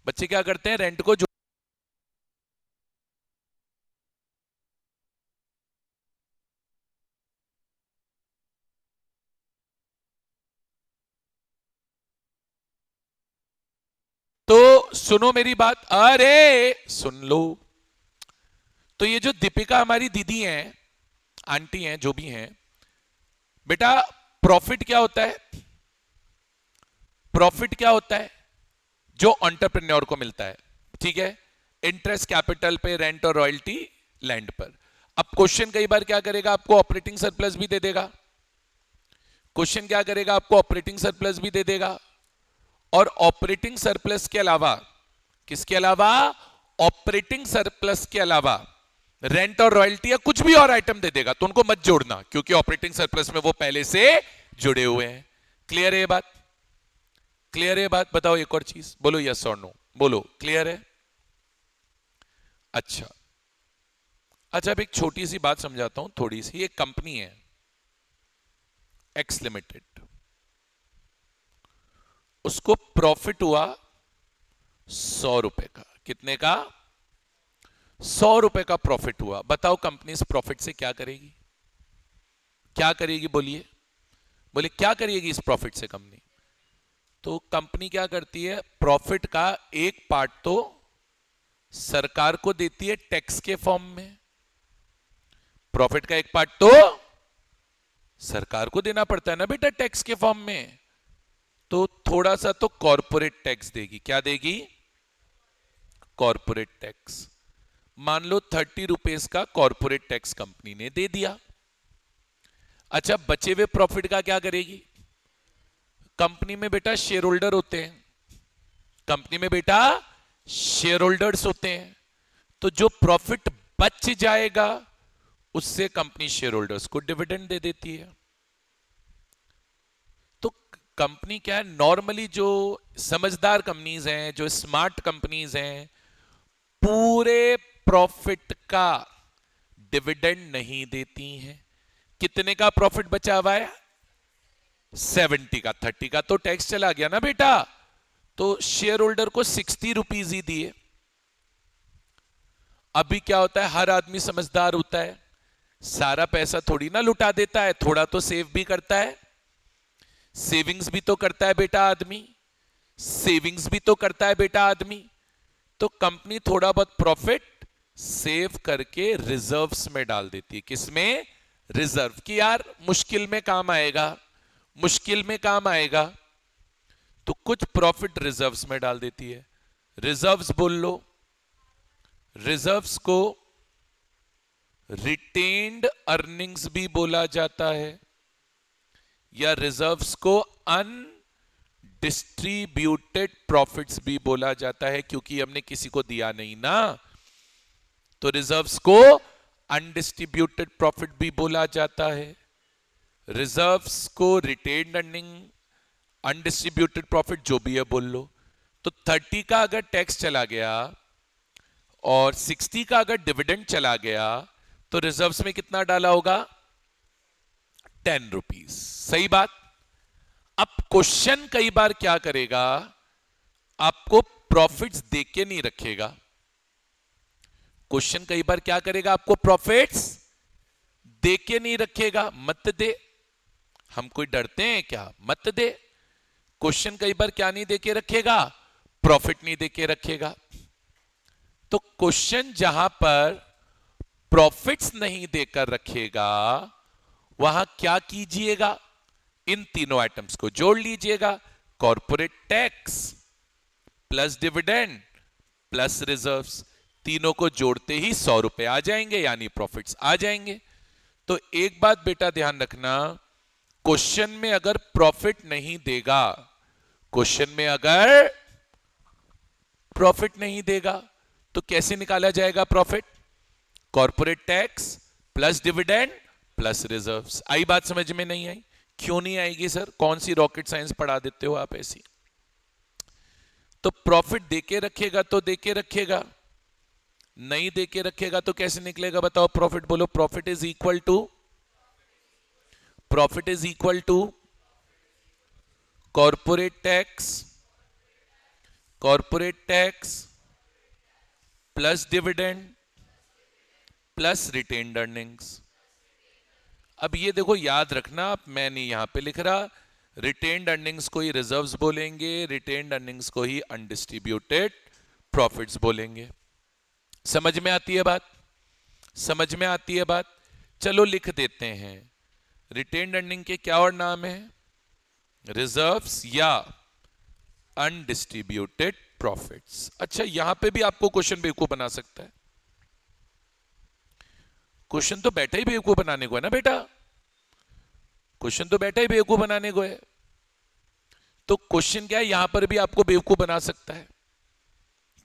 A: बच्चे क्या करते हैं? रेंट को जोड़। तो सुनो मेरी बात, अरे सुन लो। तो ये जो दीपिका हमारी दीदी हैं, आंटी हैं, जो भी हैं, बेटा प्रॉफिट क्या होता है? प्रॉफिट क्या होता है? जो एंटरप्रेन्योर को मिलता है। ठीक है, इंटरेस्ट कैपिटल पे, रेंट और रॉयल्टी लैंड पर। अब क्वेश्चन कई बार क्या करेगा? आपको ऑपरेटिंग सरप्लस भी दे देगा। क्वेश्चन क्या करेगा? आपको ऑपरेटिंग सरप्लस भी दे देगा, और ऑपरेटिंग सरप्लस के अलावा, किसके अलावा? ऑपरेटिंग सरप्लस के अलावा रेंट और रॉयल्टी या कुछ भी और आइटम दे देगा। तो उनको मत जोड़ना, क्योंकि ऑपरेटिंग सरप्लस में वो पहले से जुड़े हुए हैं। क्लियर है ये बात? क्लियर है बात? बताओ एक और चीज बोलो, यस और नो बोलो, क्लियर है? अच्छा अच्छा, अब एक छोटी सी बात समझाता हूं, थोड़ी सी। एक कंपनी है एक्स लिमिटेड, उसको प्रॉफिट हुआ 100 रुपए का। कितने का? 100 रुपए का प्रॉफिट हुआ। बताओ कंपनी इस प्रॉफिट से क्या करेगी? क्या करेगी बोलिए? बोले क्या करेगी इस प्रॉफिट से कंपनी? तो कंपनी क्या करती है, प्रॉफिट का एक पार्ट तो सरकार को देती है टैक्स के फॉर्म में। प्रॉफिट का एक पार्ट तो सरकार को देना पड़ता है ना बेटा टैक्स के फॉर्म में। तो थोड़ा सा तो कॉर्पोरेट टैक्स देगी। क्या देगी? Corporate tax. मान लो 30 रुपीज का कॉर्पोरेट टैक्स कंपनी ने दे दिया। अच्छा, बचे हुए प्रॉफिट का क्या करेगी? कंपनी में बेटा शेयर होल्डर होते हैं, कंपनी में बेटा शेयर होल्डर्स होते हैं, तो जो प्रॉफिट बच जाएगा उससे कंपनी शेयर होल्डर्स को डिविडेंड दे देती है। तो कंपनी क्या है, नॉर्मली जो समझदार कंपनीज हैं, जो स्मार्ट कंपनीज हैं, पूरे प्रॉफिट का डिविडेंड नहीं देती हैं। कितने का प्रॉफिट बचा हुआ है? 70 का। 30 का तो टैक्स चला गया ना बेटा, तो शेयर होल्डर को 60 रुपीज ही दिए। अभी क्या होता है, हर आदमी समझदार होता है, सारा पैसा थोड़ी ना लुटा देता है, थोड़ा तो सेव भी करता है। सेविंग्स भी तो करता है बेटा आदमी, सेविंग्स भी तो करता है बेटा आदमी। तो कंपनी थोड़ा बहुत प्रॉफिट सेव करके रिजर्व्स में डाल देती है। किसमें? रिजर्व। कि यार मुश्किल में काम आएगा, मुश्किल में काम आएगा, तो कुछ प्रॉफिट रिजर्व्स में डाल देती है। रिजर्व्स बोल लो। रिजर्व्स को रिटेन्ड अर्निंग्स भी बोला जाता है, या रिजर्व्स को अनडिस्ट्रीब्यूटेड प्रॉफिट्स भी बोला जाता है, क्योंकि हमने किसी को दिया नहीं ना, तो रिजर्व्स को अनडिस्ट्रीब्यूटेड प्रॉफिट भी बोला जाता है। रिजर्व्स को रिटेन्ड अर्निंग, अनडिस्ट्रीब्यूटेड प्रॉफिट, जो भी है बोल लो। तो 30 का अगर टैक्स चला गया और 60 का अगर डिविडेंड चला गया, तो रिजर्व्स में कितना डाला होगा? 10 रुपीज। सही बात। अब क्वेश्चन कई बार क्या करेगा, आपको प्रॉफिट्स देके नहीं रखेगा। क्वेश्चन कई बार क्या करेगा, आपको प्रॉफिट्स देके नहीं रखेगा। मत दे, हम कोई डरते हैं क्या? मत दे। क्वेश्चन कई बार क्या नहीं देके रखेगा? प्रॉफिट नहीं देके रखेगा। तो क्वेश्चन जहां पर प्रॉफिट्स नहीं देकर रखेगा, वहां क्या कीजिएगा? इन तीनों आइटम्स को जोड़ लीजिएगा। Corporate tax plus dividend plus reserves, तीनों को जोड़ते ही 100 रुपए आ जाएंगे, यानी प्रॉफिट्स आ जाएंगे। तो एक बात बेटा ध्यान रखना, क्वेश्चन में अगर प्रॉफिट नहीं देगा, क्वेश्चन में अगर प्रॉफिट नहीं देगा, तो कैसे निकाला जाएगा profit? Corporate tax plus dividend plus reserves. आई बात समझ में? नहीं आई? क्यों नहीं आएगी सर, कौन सी रॉकेट साइंस पढ़ा देते हो आप ऐसी? तो प्रॉफिट देके रखेगा तो देके रखेगा, नहीं देके रखेगा तो कैसे निकलेगा बताओ? प्रॉफिट बोलो। Profit is equal to, profit is equal to corporate tax, corporate tax plus dividend plus retained earnings. अब ये देखो याद रखना, अब मैं नहीं यहां पे लिख रहा, रिटेन्ड अर्निंग्स को ही रिजर्व्स बोलेंगे, रिटेन्ड अर्निंग्स को ही अनडिस्ट्रीब्यूटेड प्रॉफिट्स बोलेंगे। समझ में आती है बात? समझ में आती है बात? चलो लिख देते हैं, रिटेन्ड अर्निंग के क्या और नाम है? रिजर्व्स या अनडिस्ट्रीब्यूटेड प्रॉफिट्स। अच्छा, यहां पे भी आपको क्वेश्चन बेवकूफ बना सकता है। क्वेश्चन तो बैठा ही बेवकूफ बनाने को है ना बेटा, क्वेश्चन तो बैठा ही बेवकूफ बनाने को है। तो क्वेश्चन क्या है, यहां पर भी आपको बेवकूफ बना सकता है,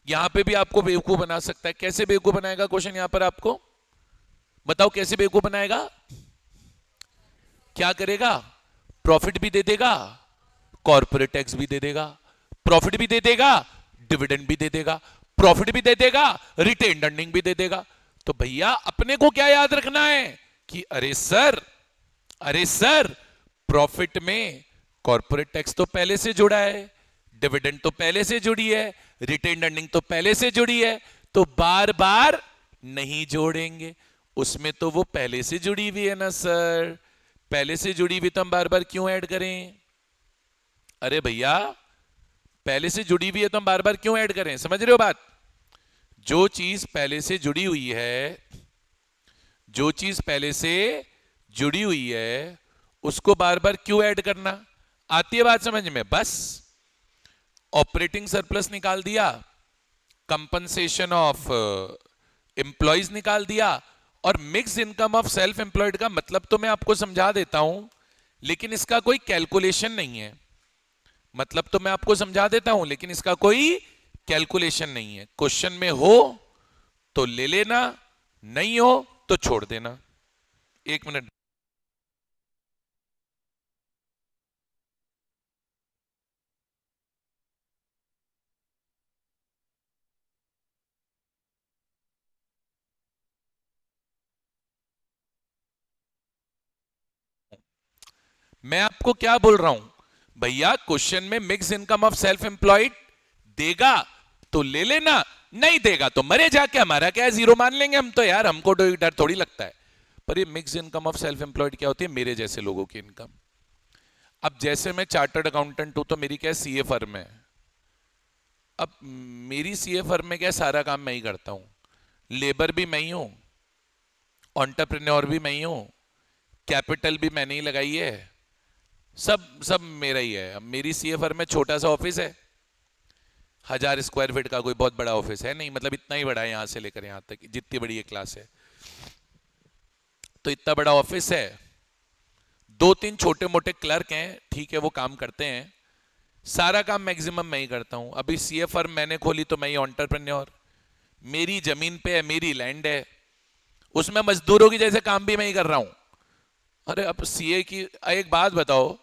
A: यहां पे भी आपको बेवकूफ बना सकता है। कैसे बेवकूफ बनाएगा क्वेश्चन यहां पर आपको? बताओ कैसे बेवकूफ बनाएगा? क्या करेगा? प्रॉफिट भी दे देगा, कॉर्पोरेट टैक्स भी दे देगा, प्रॉफिट भी दे देगा, डिविडेंड भी दे देगा, प्रॉफिट भी दे देगा, रिटेन्ड अर्निंग भी दे देगा। तो भैया अपने को क्या याद रखना है कि अरे सर प्रॉफिट में कॉर्पोरेट टैक्स तो पहले से जुड़ा है, डिविडेंड तो पहले से जुड़ी है, रिटेन्ड अर्निंग तो पहले से जुड़ी है, तो बार बार नहीं जोड़ेंगे। उसमें तो वो पहले से जुड़ी हुई है ना सर, पहले से जुड़ी हुई तो हम बार बार क्यों ऐड करें? अरे भैया पहले से जुड़ी हुई है तो हम बार बार क्यों ऐड करें? समझ रहे हो बात? जो चीज पहले से जुड़ी हुई है, जो चीज पहले से जुड़ी हुई है उसको बार बार क्यों ऐड करना? आती है बात समझ में? बस ऑपरेटिंग सरप्लस निकाल दिया, कंपनसेशन ऑफ एम्प्लॉयज निकाल दिया, और mix income of self employed का मतलब तो मैं आपको समझा देता हूं, लेकिन इसका कोई कैलकुलेशन नहीं है। मतलब तो मैं आपको समझा देता हूं लेकिन इसका कोई कैलकुलेशन नहीं है। क्वेश्चन में हो तो ले लेना, नहीं हो तो छोड़ देना। एक मिनट। मैं आपको क्या बोल रहा हूं भैया, क्वेश्चन में mix income of self employed देगा तो ले लेना, नहीं देगा तो मरे जाके, हमारा क्या है, जीरो मान लेंगे हम तो यार, हमको तो डर थोड़ी लगता है। पर ये mix income of self employed क्या होती है? मेरे जैसे लोगों की इनकम। अब जैसे मैं चार्टर्ड अकाउंटेंट हूं तो मेरी क्या सीए फर्म है। अब मेरी सीए फर्म में क्या सारा काम मैं ही करता हूं, लेबर भी मैं ही हूं, एंटरप्रेन्योर भी मैं ही हूं, कैपिटल भी मैंने ही लगाई है, सब सब मेरा ही है। अब मेरी सीए फर्म में छोटा सा ऑफिस है, 1000 स्क्वायर फीट का, कोई बहुत बड़ा ऑफिस है नहीं, मतलब इतना ही बड़ा है, यहां से लेकर यहां तक जितनी बड़ी ये क्लास है, तो इतना बड़ा ऑफिस है। 2-3 छोटे मोटे क्लर्क हैं, ठीक है, वो काम करते हैं, सारा काम मैक्सिमम मैं ही करता हूं। अभी सीए फर्म मैंने खोली तो मैं ही एंटरप्रेन्योर, मेरी जमीन पे है, मेरी लैंड है, उसमें मजदूरों की जैसे काम भी मैं ही कर रहा हूं। अरे अब सीए की एक बात बताओ,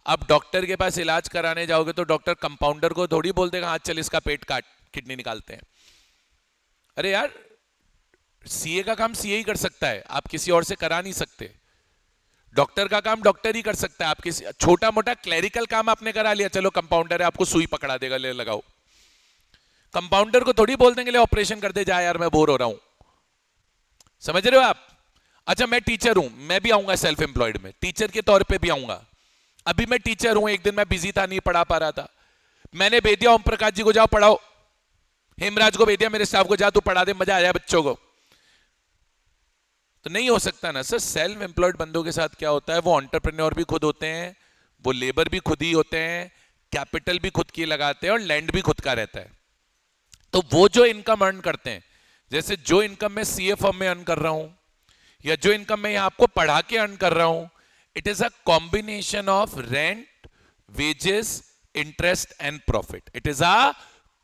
A: आप डॉक्टर के पास इलाज कराने जाओगे तो डॉक्टर कंपाउंडर को थोड़ी बोल देगा हाँ चल इसका पेट काट, किडनी निकालते हैं। अरे यार सीए का काम सीए ही कर सकता है, आप किसी और से करा नहीं सकते। डॉक्टर का काम डॉक्टर ही कर सकता है, आप किसी छोटा मोटा क्लरिकल काम आपने करा लिया, चलो कंपाउंडर है आपको सुई पकड़ा देगा, ले लगाओ। कंपाउंडर को थोड़ी बोल देंगे ले ऑपरेशन कर दे जा यार मैं बोर हो रहा हूं। समझ रहे हो आप? अच्छा मैं टीचर हूं, मैं भी आऊंगा सेल्फ एम्प्लॉयड में, टीचर के तौर पे भी आऊंगा। अभी मैं टीचर हूं, एक दिन मैं बिजी था, नहीं पढ़ा पा रहा था, मैंने भेज दिया ओम प्रकाश जी को जाओ पढ़ाओ, हेमराज को भेज दिया मेरे स्टाफ को जा तू पढ़ा दे, मजा आ जाए बच्चों को। तो नहीं हो सकता ना सर। सेल्फ एम्प्लॉयड बंदों के साथ क्या होता है, वो एंटरप्रेन्योर भी खुद होते हैं, वो लेबर भी खुद ही होते हैं, कैपिटल भी खुद की लगाते हैं, और लैंड भी खुद का रहता है। तो वो जो इनकम अर्न करते हैं, जैसे जो इनकम मैं सीए फर्म में अर्न कर रहा हूं, या जो इनकम मैं यहां आपको पढ़ा के अर्न कर रहा हूं, it is a combination of rent, wages, interest and profit. It is a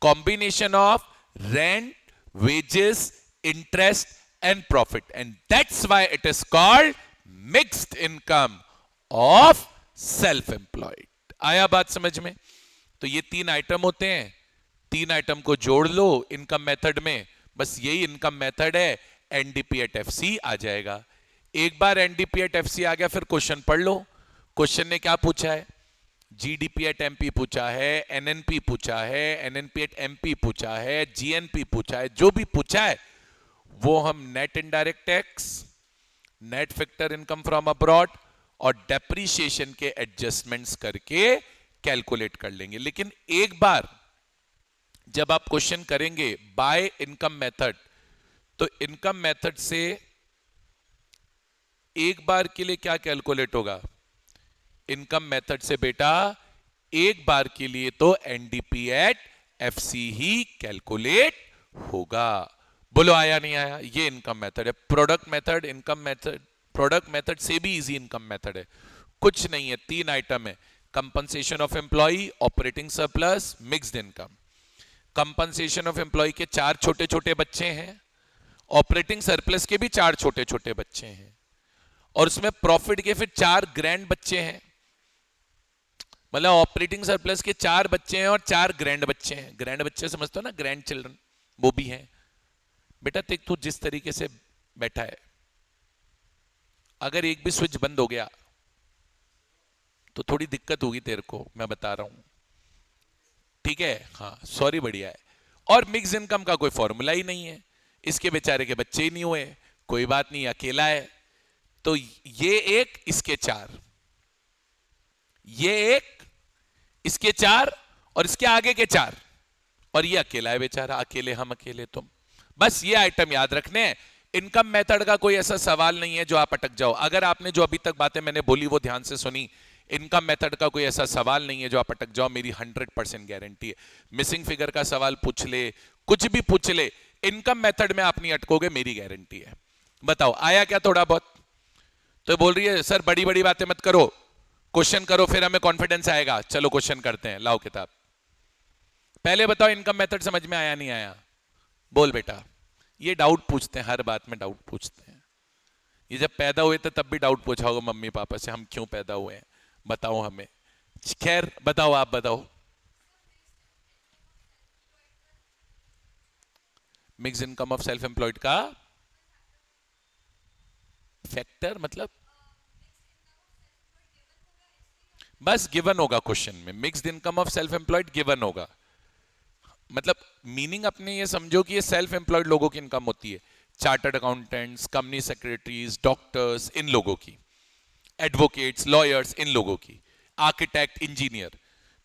A: combination of rent, wages, interest and profit, and that's why it is called mixed income of self employed। आया बात समझ में? तो ये 3 item होते हैं, 3 item को जोड़ लो इनकम मेथड में, बस यही इनकम मेथड है, एनडीपी एट एफसी आ जाएगा। एक बार एनडीपी एट एफसी आ गया फिर क्वेश्चन पढ़ लो। क्वेश्चन ने क्या पूछा है? जीडीपी एट एमपी पूछा है, एनएनपी पूछा है, एनएनपी एट एमपी पूछा है, जीएनपी पूछा है, जो भी पूछा है वो हम net indirect tax, net factor income from abroad और डेप्रीशिएशन के एडजस्टमेंट्स करके कैलकुलेट कर लेंगे। लेकिन एक बार जब आप क्वेश्चन करेंगे बाय इनकम मेथड, तो इनकम मेथड से एक बार के लिए क्या कैलकुलेट होगा? इनकम मेथड से बेटा एक बार के लिए तो NDP at FC he calculate होगा। बोलो आया नहीं आया? ये इनकम मेथड है। Product method, income method, product method से भी इजी इनकम मेथड है, कुछ नहीं है, 3 आइटम है, compensation of employee, operating surplus, mixed income. Compensation of employee के 4 छोटे छोटे बच्चे हैं, ऑपरेटिंग सरप्लस के भी 4 छोटे छोटे बच्चे हैं, और उसमें प्रॉफिट के फिर 4 ग्रैंड बच्चे हैं। मतलब ऑपरेटिंग सरप्लस के 4 बच्चे हैं और 4 ग्रैंड बच्चे हैं। ग्रैंड बच्चे समझते हो ना, ग्रैंड चिल्ड्रन, वो भी हैं। बेटा देख, तू जिस तरीके से बैठा है, अगर एक भी स्विच बंद हो गया तो थोड़ी दिक्कत होगी तेरे को, मैं बता रहा हूं। ठीक है, हाँ सॉरी, बढ़िया है। और मिक्स इनकम का कोई फॉर्मूला ही नहीं है, इसके बेचारे के बच्चे ही नहीं हुए, कोई बात नहीं, अकेला है। तो ये एक, इसके 4, ये एक, इसके 4 और इसके आगे के 4, और ये अकेला है बेचारा, अकेले हम अकेले तुम। बस ये आइटम याद रखने हैं। इनकम मेथड का कोई ऐसा सवाल नहीं है जो आप अटक जाओ। अगर आपने जो अभी तक बातें मैंने बोली वो ध्यान से सुनी, इनकम मेथड का कोई ऐसा सवाल नहीं है जो आप अटक जाओ, मेरी 100% गारंटी है। मिसिंग फिगर का सवाल पूछ ले, कुछ भी पूछ ले, इनकम मेथड में आप नहीं अटकोगे, मेरी गारंटी है। बताओ आया क्या थोड़ा बहुत? तो बोल रही है सर बड़ी बड़ी बातें मत करो, क्वेश्चन करो फिर हमें कॉन्फिडेंस आएगा। चलो क्वेश्चन करते हैं, लाओ किताब। पहले बताओ इनकम मेथड समझ में आया नहीं आया? बोल बेटा। ये डाउट पूछते हैं, हर बात में डाउट पूछते हैं। ये जब पैदा हुए थे तब भी डाउट पूछा होगा मम्मी पापा से, हम क्यों पैदा हुए हैं, बताओ हमें। खैर बताओ, आप बताओ। Mix income of self employed का फैक्टर मतलब? बस गिवन होगा क्वेश्चन में, mixed income of self employed given होगा। मतलब मीनिंग अपने ये समझो कि ये सेल्फ एम्प्लॉयड लोगों की इनकम होती है, chartered accountants, company secretaries, doctors, इन लोगों की, एडवोकेट्स, लॉयर्स, इन लोगों की, आर्किटेक्ट, इंजीनियर।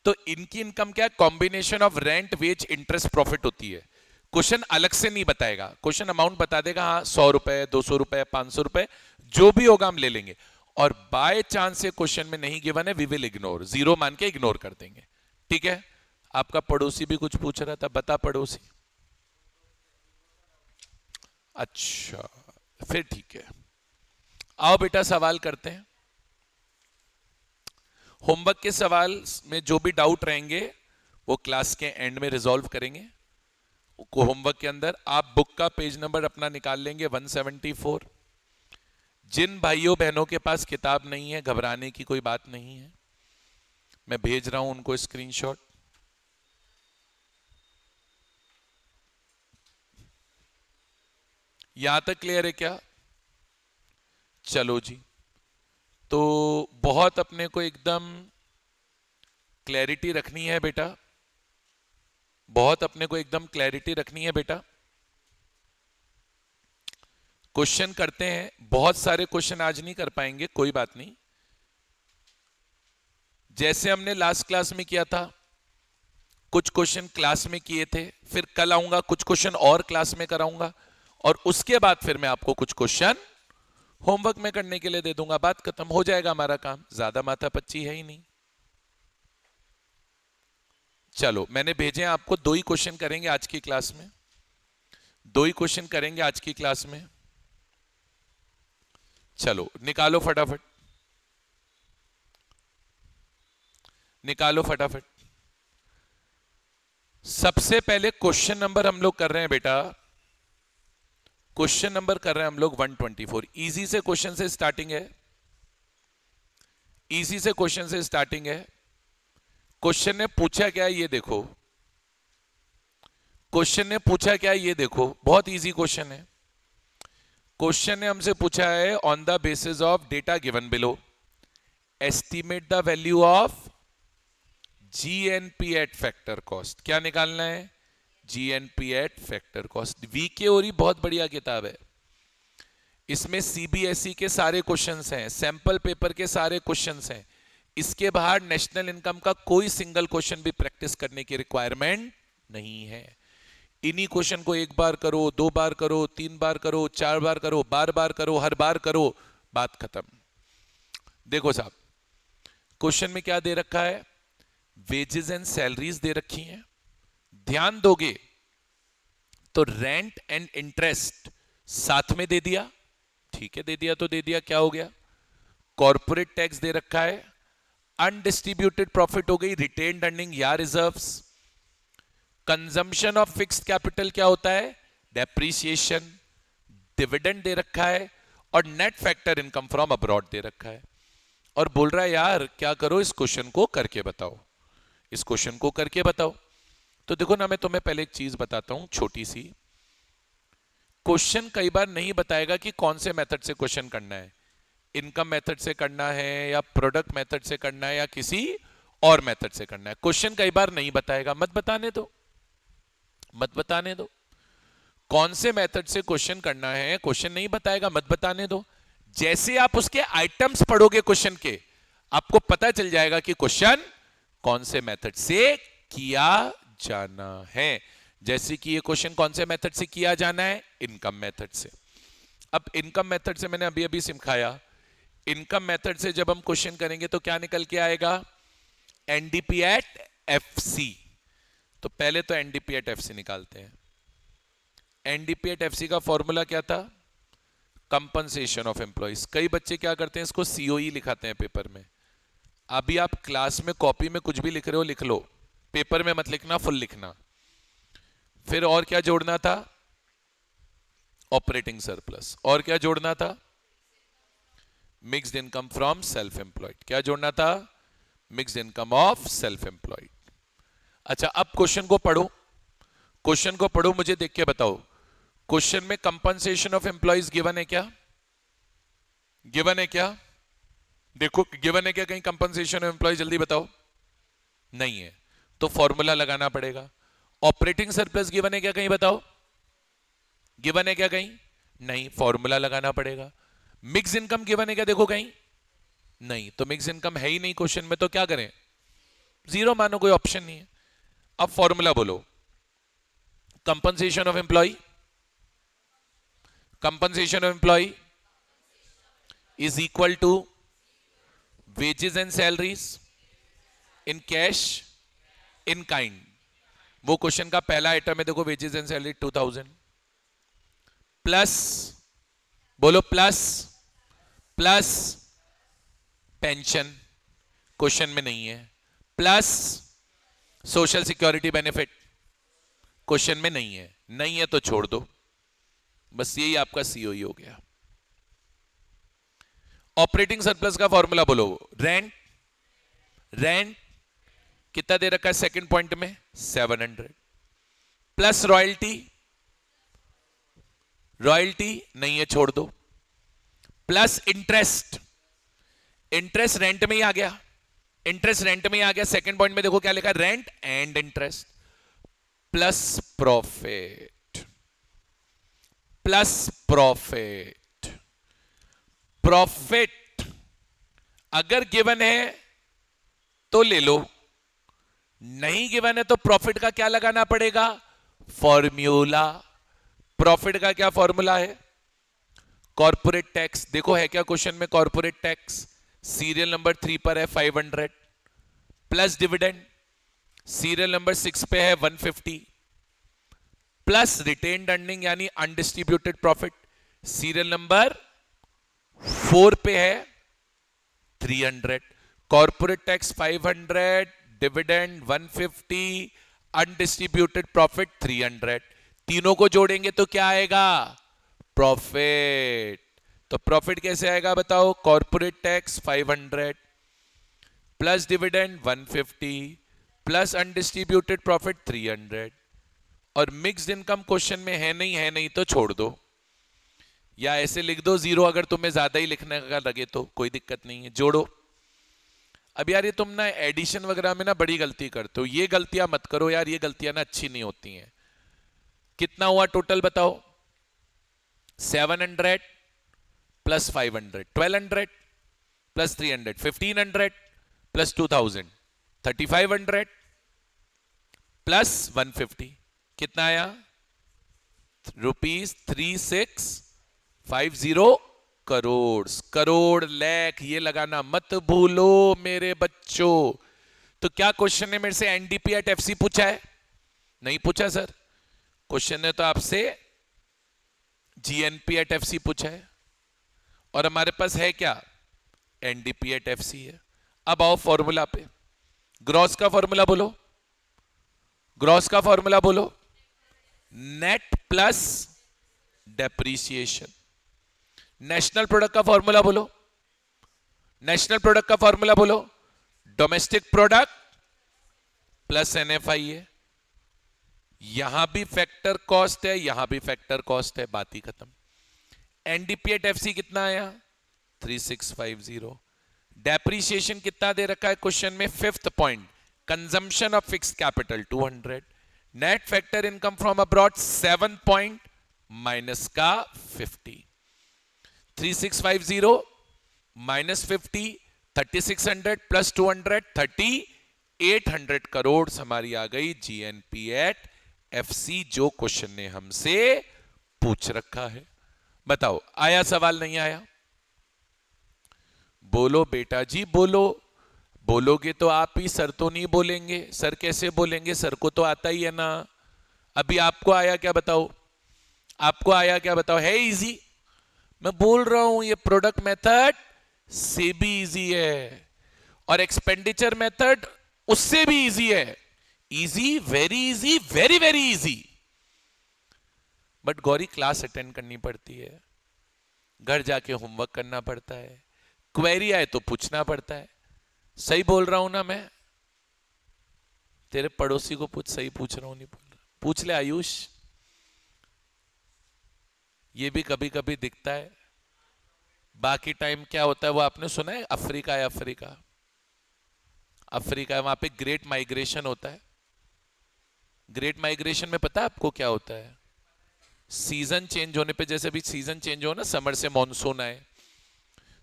A: तो इनकी इनकम क्या है? Combination of rent, wage, interest, profit होती है। क्वेश्चन अलग से नहीं बताएगा, क्वेश्चन अमाउंट बता देगा, हाँ 100 रुपए, 200 रुपए, 500 रुपए, जो भी होगा हम ले लेंगे। और बाय चांस से क्वेश्चन में नहीं गिवन है, वी विल इग्नोर, जीरो मान के इग्नोर कर देंगे। ठीक है? आपका पड़ोसी भी कुछ पूछ रहा था, बता पड़ोसी। अच्छा फिर ठीक है, आओ बेटा सवाल करते हैं। होमवर्क के सवाल में जो भी डाउट रहेंगे वो क्लास के एंड में रिजॉल्व करेंगे। को होमवर्क के अंदर आप बुक का पेज नंबर अपना निकाल लेंगे 174। जिन भाइयों बहनों के पास किताब नहीं है, घबराने की कोई बात नहीं है, मैं भेज रहा हूं उनको स्क्रीनशॉट। यहां तक क्लियर है क्या? चलो जी, तो बहुत अपने को एकदम क्लैरिटी रखनी है बेटा, बहुत अपने को एकदम क्लैरिटी रखनी है बेटा। क्वेश्चन करते हैं, बहुत सारे क्वेश्चन आज नहीं कर पाएंगे, कोई बात नहीं। जैसे हमने लास्ट क्लास में किया था, कुछ क्वेश्चन क्लास में किए थे, फिर कल आऊंगा कुछ क्वेश्चन और क्लास में कराऊंगा, और उसके बाद फिर मैं आपको कुछ क्वेश्चन होमवर्क में करने के लिए दे दूंगा। बात खत्म, हो जाएगा हमारा काम, ज्यादा माथापच्ची है ही नहीं। चलो मैंने भेजे हैं आपको, 2 ही क्वेश्चन करेंगे आज की क्लास में, 2 ही क्वेश्चन करेंगे आज की क्लास में। चलो निकालो फटाफट, निकालो फटाफट। सबसे पहले क्वेश्चन नंबर हम लोग कर रहे हैं बेटा, क्वेश्चन नंबर कर रहे हैं हम लोग 124। इजी से क्वेश्चन से स्टार्टिंग है, इजी से क्वेश्चन से स्टार्टिंग है। क्वेश्चन ने पूछा क्या ये देखो, क्वेश्चन ने पूछा क्या ये देखो, बहुत इजी क्वेश्चन है। क्वेश्चन ने हमसे पूछा है, on the basis of data given below estimate the value of GNP at factor cost. क्या निकालना है? GNP at factor cost. वीके ओरी बहुत बढ़िया किताब है, इसमें सीबीएसई के सारे क्वेश्चंस हैं, सैंपल पेपर के सारे क्वेश्चंस हैं। इसके बाहर नेशनल इनकम का कोई सिंगल क्वेश्चन भी प्रैक्टिस करने की रिक्वायरमेंट नहीं है। इन्हीं क्वेश्चन को 1 बार करो, 2 बार करो, 3 बार करो, 4 बार करो, बार बार करो, हर बार करो, बात खत्म। देखो साहब, क्वेश्चन में क्या दे रखा है? वेजेस एंड सैलरीज दे रखी हैं। ध्यान दोगे तो रेंट एंड इंटरेस्ट साथ में दे दिया, ठीक है, दे दिया तो दे दिया, क्या हो गया? कॉर्पोरेट टैक्स दे रखा है, अनडिस्ट्रीब्यूटेड प्रॉफिट हो गई, रिटेन्ड अर्निंग या reserves, consumption of fixed capital क्या होता है? डेप्रीसिएशन, डिविडेंड दे रखा है, और net factor income from abroad दे रखा है। और बोल रहा है यार क्या करो, इस क्वेश्चन को करके बताओ, इस क्वेश्चन को करके बताओ। तो देखो ना, मैं तुम्हें पहले एक चीज बताता हूं छोटी सी। क्वेश्चन कई बार नहीं बताएगा कि कौन से मेथड से क्वेश्चन करना है, इनकम मेथड से करना है या प्रोडक्ट मेथड से करना है या किसी और मेथड से करना है। क्वेश्चन कई बार नहीं बताएगा, मत बताने दो, मत बताने दो। कौन से मेथड से क्वेश्चन करना है क्वेश्चन नहीं बताएगा, मत बताने दो। जैसे आप उसके आइटम्स पढ़ोगे क्वेश्चन के, आपको पता चल जाएगा कि क्वेश्चन कौन से मेथड से किया जाना है। जैसे कि ये क्वेश्चन कौन से मेथड से किया जाना है, इनकम मेथड से। अब इनकम मेथड से मैंने अभी अभी सिखाया, इनकम मेथड से जब हम क्वेश्चन करेंगे तो क्या निकल के आएगा, एनडीपी एट एफसी। तो पहले तो एनडीपी एट एफसी निकालते हैं। एनडीपी एट एफसी का फॉर्मूला क्या था, कंपनसेशन ऑफ एम्प्लॉइज। कई बच्चे क्या करते हैं, इसको सीओई लिखाते हैं पेपर में। अभी आप क्लास में कॉपी में कुछ भी लिख रहे हो लिख लो, पेपर में मत लिखना, फुल लिखना। फिर और क्या जोड़ना था, ऑपरेटिंग सरप्लस। और क्या जोड़ना था, mixed income from self employed. क्या जोड़ना था, mixed income of self employed. अच्छा, अब क्वेश्चन को पढ़ो, क्वेश्चन को पढ़ो, मुझे देख के बताओ, क्वेश्चन में कंपनसेशन ऑफ एम्प्लॉइज गिवन है क्या, गिवन है क्या, देखो गिवन है क्या कहीं कंपनसेशन ऑफ एम्प्लॉइज, जल्दी बताओ। नहीं है, तो फॉर्मूला लगाना पड़ेगा। ऑपरेटिंग सरप्लस गिवन है क्या कहीं, बताओ, गिवन है क्या कहीं, नहीं, फॉर्मूला लगाना पड़ेगा। मिक्स इनकम गिवन है क्या, देखो कहीं, नहीं, तो मिक्स इनकम है ही नहीं क्वेश्चन में, तो क्या करें, जीरो मानो, कोई ऑप्शन नहीं है। अब फॉर्मूला बोलो, compensation of employee, compensation of employee is equal to wages and salaries in cash in kind. वो क्वेश्चन का पहला आइटम है, देखो, वेजेस एंड सैलरी 2000 प्लस, बोलो प्लस, प्लस पेंशन, क्वेश्चन में नहीं है, plus social security benefit, question में नहीं है, नहीं है तो छोड़ दो, बस यही आपका सीओई हो गया। ऑपरेटिंग सरप्लस का फॉर्मूला बोलो, रेंट, रेंट कितना दे रखा है सेकंड पॉइंट में, 700 प्लस रॉयल्टी, रॉयल्टी नहीं है, छोड़ दो, प्लस इंटरेस्ट, इंटरेस्ट रेंट में ही आ गया, इंटरेस्ट रेंट में ही आ गया। सेकंड पॉइंट में देखो क्या लिखा है, rent and interest, plus profit, plus profit. Profit अगर गिवन है तो ले लो, नहीं गिवन है तो प्रॉफिट का क्या लगाना पड़ेगा, फॉर्मूला। प्रॉफिट का क्या फॉर्मूला है, कॉर्पोरेट टैक्स। देखो है क्या क्वेश्चन में, कॉर्पोरेट टैक्स सीरियल नंबर 3 पर है 500 प्लस डिविडेंड सीरियल नंबर 6 पे है 150 प्लस रिटेन्ड अर्निंग यानी अनडिस्ट्रीब्यूटेड प्रॉफिट सीरियल नंबर 4 पे है 300। Corporate tax 500, dividend 150, undistributed profit 300, तीनों को जोड़ेंगे तो क्या आएगा, प्रॉफिट। तो प्रॉफिट कैसे आएगा बताओ, corporate tax 500 plus dividend 150 plus undistributed profit 300। और मिक्स्ड इनकम क्वेश्चन में है नहीं तो छोड़ दो, या ऐसे लिख दो 0 अगर तुम्हें ज्यादा ही लिखने का लगे तो कोई दिक्कत नहीं है, जोड़ो। अब यार ये तुम ना एडिशन वगैरह में ना बड़ी गलती करते हो, ये गलतियां मत करो यार, ये गलतियां ना अच्छी नहीं होती हैं। कितना हुआ टोटल बताओ, 700 प्लस 500 1200 प्लस 300 1500 प्लस 2000 3500 प्लस 150 कितना आया, ₹3650 करोड़। करोड़ लाख ये लगाना मत भूलो मेरे बच्चों। तो क्या क्वेश्चन ने मेरे से एनडीपी एट एफसी पूछा है, नहीं पूछा सर। क्वेश्चन ने तो आपसे जीएनपी एट एफसी पूछा है और हमारे पास है क्या, एनडीपी एट एफसी है। अब आओ फॉर्मूला पे, ग्रॉस का फॉर्मूला बोलो, ग्रॉस का फॉर्मूला बोलो, net plus depreciation. National product का फॉर्मूला बोलो, नेशनल प्रोडक्ट का फॉर्मूला बोलो, डोमेस्टिक प्रोडक्ट प्लस एनएफआई है, यहां भी फैक्टर कॉस्ट है, यहां भी फैक्टर कॉस्ट है, बात ही खत्म। एनडीपीएट एफसी कितना आया? 3650। डेप्रीशिएशन कितना दे रखा है क्वेश्चन में? Fifth point, consumption of fixed capital 200। Net factor income from abroad 7 point minus का 50। 3650 माइनस 50, 3600 प्लस 200, 3800 करोड़ हमारी आ गई जीएनपी एट एफसी, जो क्वेश्चन ने हमसे पूछ रखा है। बताओ आया सवाल नहीं आया? बोलो बेटा जी बोलो। बोलोगे तो आप ही, सर तो नहीं बोलेंगे। सर कैसे बोलेंगे? सर को तो आता ही है ना। अभी आपको आया क्या बताओ? आपको आया क्या बताओ? है इजी? मैं बोल रहा हूं ये प्रोडक्ट मेथड से भी इजी है और एक्सपेंडिचर मेथड उससे भी इजी है। Easy, very easy, very very easy. But Gauri class attend करनी पड़ती है, घर जाके होमवर्क करना पड़ता है, क्वेरी आए तो पूछना पड़ता है। सही बोल रहा हूं ना मैं? तेरे पड़ोसी को पूछ, सही पूछ रहा हूं नहीं बोल रहा? पूछ ले आयुष, ये भी कभी कभी दिखता है। बाकी टाइम क्या होता है वो आपने सुना है? अफ्रीका है, अफ्रीका, अफ्रीका है, वहां पे ग्रेट माइग्रेशन होता है। ग्रेट माइग्रेशन में पता है आपको क्या होता है? सीजन चेंज होने पे, जैसे भी सीजन चेंज हो ना, समर से मॉनसून आए,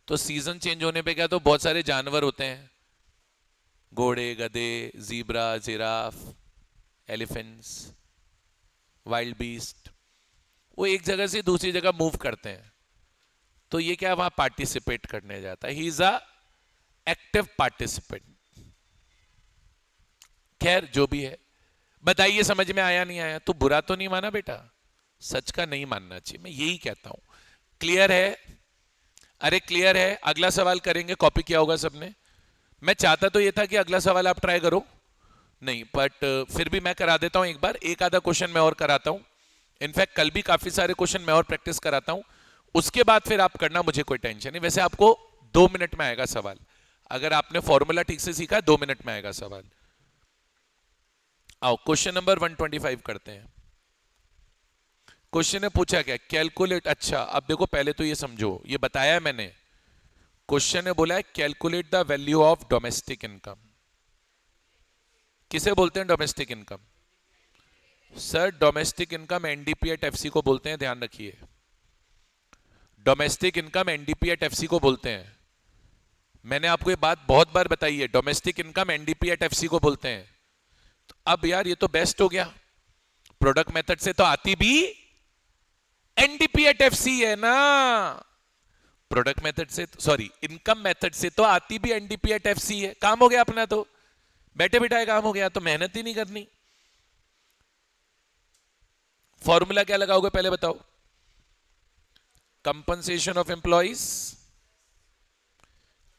A: तो सीजन चेंज होने पे क्या, तो बहुत सारे जानवर होते हैं, घोड़े, गधे, zebra, giraffe, elephants, wild beast, वो एक जगह से दूसरी जगह मूव करते हैं। तो ये क्या वहां पार्टिसिपेट करने जाता है, he is a active participant. खैर जो भी है, बताइए समझ में आया नहीं आया? तो बुरा तो नहीं माना बेटा? सच का नहीं मानना चाहिए, मैं यही कहता हूं। क्लियर है? अरे क्लियर है? अगला सवाल करेंगे, कॉपी किया होगा सबने। मैं चाहता तो ये था कि अगला सवाल आप ट्राई करो, नहीं बट फिर भी मैं करा देता हूं एक बार, एक आधा क्वेश्चन मैं और कराता हूं। इनफैक्ट कल भी काफी सारे क्वेश्चन मैं और प्रैक्टिस कराता हूं, उसके बाद फिर आप करना, मुझे कोई टेंशन नहीं। वैसे आपको 2 मिनट में आएगा सवाल, अगर आपने फॉर्मूला ठीक से सीखा 2 मिनट में आएगा सवाल। आओ क्वेश्चन नंबर 125 करते हैं। क्वेश्चन ने पूछा क्या? कैलकुलेट। अच्छा अब देखो, पहले तो ये समझो, ये बताया है मैंने। क्वेश्चन ने बोला है calculate the value of domestic income. किसे बोलते हैं domestic income? Sir domestic income NDP at FC को बोलते हैं, ध्यान रखिए। Domestic income NDP at FC को बोलते हैं। मैंने आपको ये बात बहुत बार बताई है, domestic income NDP at FC को बोलते हैं। तो अब यार ये तो बेस्ट हो गया, प्रोडक्ट मेथड से तो आती भी एनडीपी एट एफसी है ना। प्रोडक्ट मेथड से, सॉरी इनकम मेथड से तो आती भी एनडीपी एट एफसी है। काम हो गया अपना, तो बैठे बिठाए काम हो गया, तो मेहनत ही नहीं करनी। फॉर्मूला क्या लगाओगे पहले बताओ? Compensation of employees,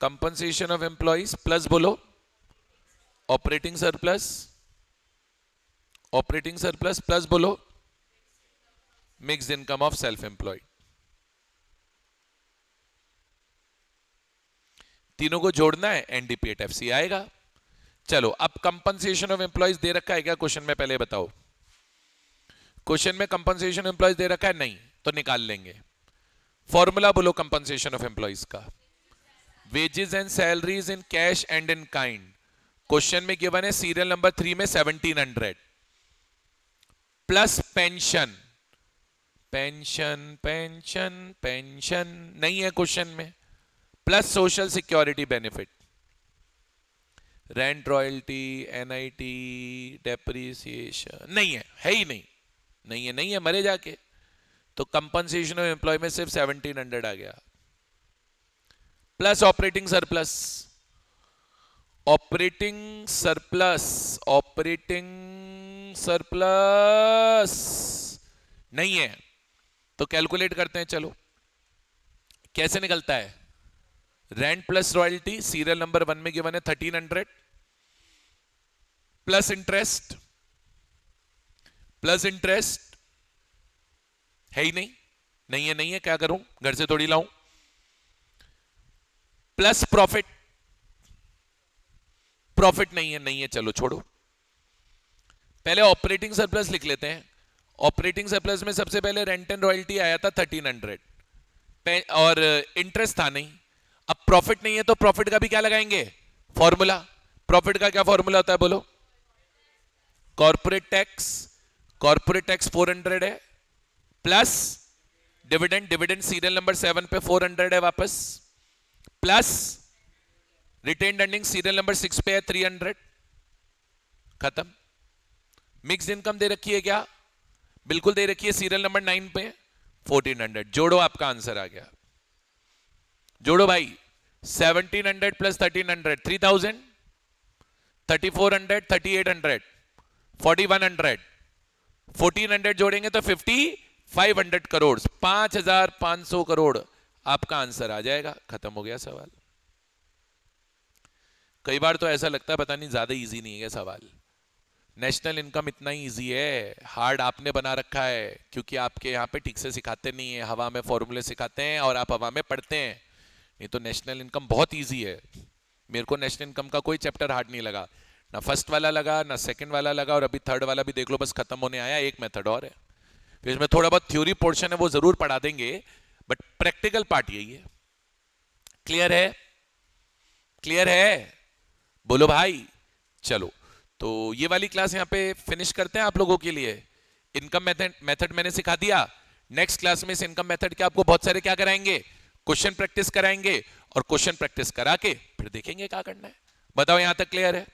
A: compensation of employees plus बोलो operating surplus, operating surplus plus बोलो mixed income of self employed. तीनों को जोड़ना है, एनडीपी एट एफसी आएगा। चलो अब कंपनसेशन ऑफ एम्प्लॉइज दे रखा है क्या क्वेश्चन में? पहले बताओ, क्वेश्चन में कंपनसेशन एम्प्लॉइज दे रखा है? नहीं, तो निकाल लेंगे। फॉर्मूला बोलो कंपनसेशन ऑफ एम्प्लॉइज का। Wages and salaries in cash and in kind. Question में गिवन है सीरियल नंबर 3 में 1700 plus pension. Pension pension pension नहीं है क्वेश्चन में, plus social security benefit, rent, royalty, NIT, depreciation नहीं है, है ही नहीं, नहीं है, नहीं है, मरे जाके। तो कंपनसेशन ऑफ एम्प्लॉय में सिर्फ 1700 आ गया, plus operating surplus. Operating surplus, operating surplus नहीं है, तो कैलकुलेट करते हैं। चलो कैसे निकलता है? Rent plus royalty, serial number 1 में गिवन है 1300 प्लस इंटरेस्ट, प्लस इंटरेस्ट है ही नहीं, नहीं है, नहीं है, क्या करूं, घर से थोड़ी लाऊं। प्लस प्रॉफिट, प्रॉफिट नहीं है, चलो छोड़ो। पहले ऑपरेटिंग सरप्लस लिख लेते हैं। ऑपरेटिंग सरप्लस में सबसे पहले रेंट एंड रॉयल्टी आया था 1300 और इंटरेस्ट था नहीं। अब प्रॉफिट नहीं है तो प्रॉफिट का भी क्या लगाएंगे, फॉर्मूला। प्रॉफिट का क्या फॉर्मूला होता है बोलो, कॉर्पोरेट टैक्स। कॉर्पोरेट टैक्स 400 है, plus dividend, dividend serial number 7 पे 400 है वापस, plus retained earning serial number 6 पे है 300, खत्म। मिक्स इनकम दे रखी है क्या, बिल्कुल दे रखी है, सीरियल नंबर 9 पे 1400। जोड़ो, आपका आंसर आ गया। जोड़ो भाई, 1700 प्लस 1300 3000, 3400 3800 4100, 1400 जोड़ेंगे तो 5500 करोड़, 5500 करोड़ आपका आंसर आ जाएगा। खत्म हो गया सवाल। कई बार तो ऐसा लगता है पता नहीं ज्यादा इजी नहीं है सवाल। नेशनल इनकम इतना ही इजी है, हार्ड आपने बना रखा है क्योंकि आपके यहाँ पे ठीक से सिखाते नहीं है, हवा में फॉर्मूले सिखाते हैं और आप हवा में पढ़ते हैं। नहीं तो नेशनल इनकम बहुत इजी है। मेरे को नेशनल इनकम का कोई चैप्टर हार्ड नहीं लगा, ना फर्स्ट वाला लगा ना सेकंड वाला लगा, और अभी थर्ड वाला भी देख लो, बस खत्म होने आया। एक मेथड और है, फिर इसमें थोड़ा बहुत थ्योरी पोर्शन है वो जरूर पढ़ा देंगे, बट प्रैक्टिकल पार्ट यही है। क्लियर है, क्लियर है, बोलो भाई। चलो, तो ये वाली क्लास यहाँ पे फिनिश करते हैं आप लोगों के लिए। इनकम मेथड मैंने सिखा दिया। नेक्स्ट क्लास में इस इनकम मेथड के आपको बहुत सारे क्या कराएंगे, क्वेश्चन प्रैक्टिस कराएंगे, और क्वेश्चन प्रैक्टिस करा के फिर देखेंगे क्या करना है। बताओ, यहां तक क्लियर है?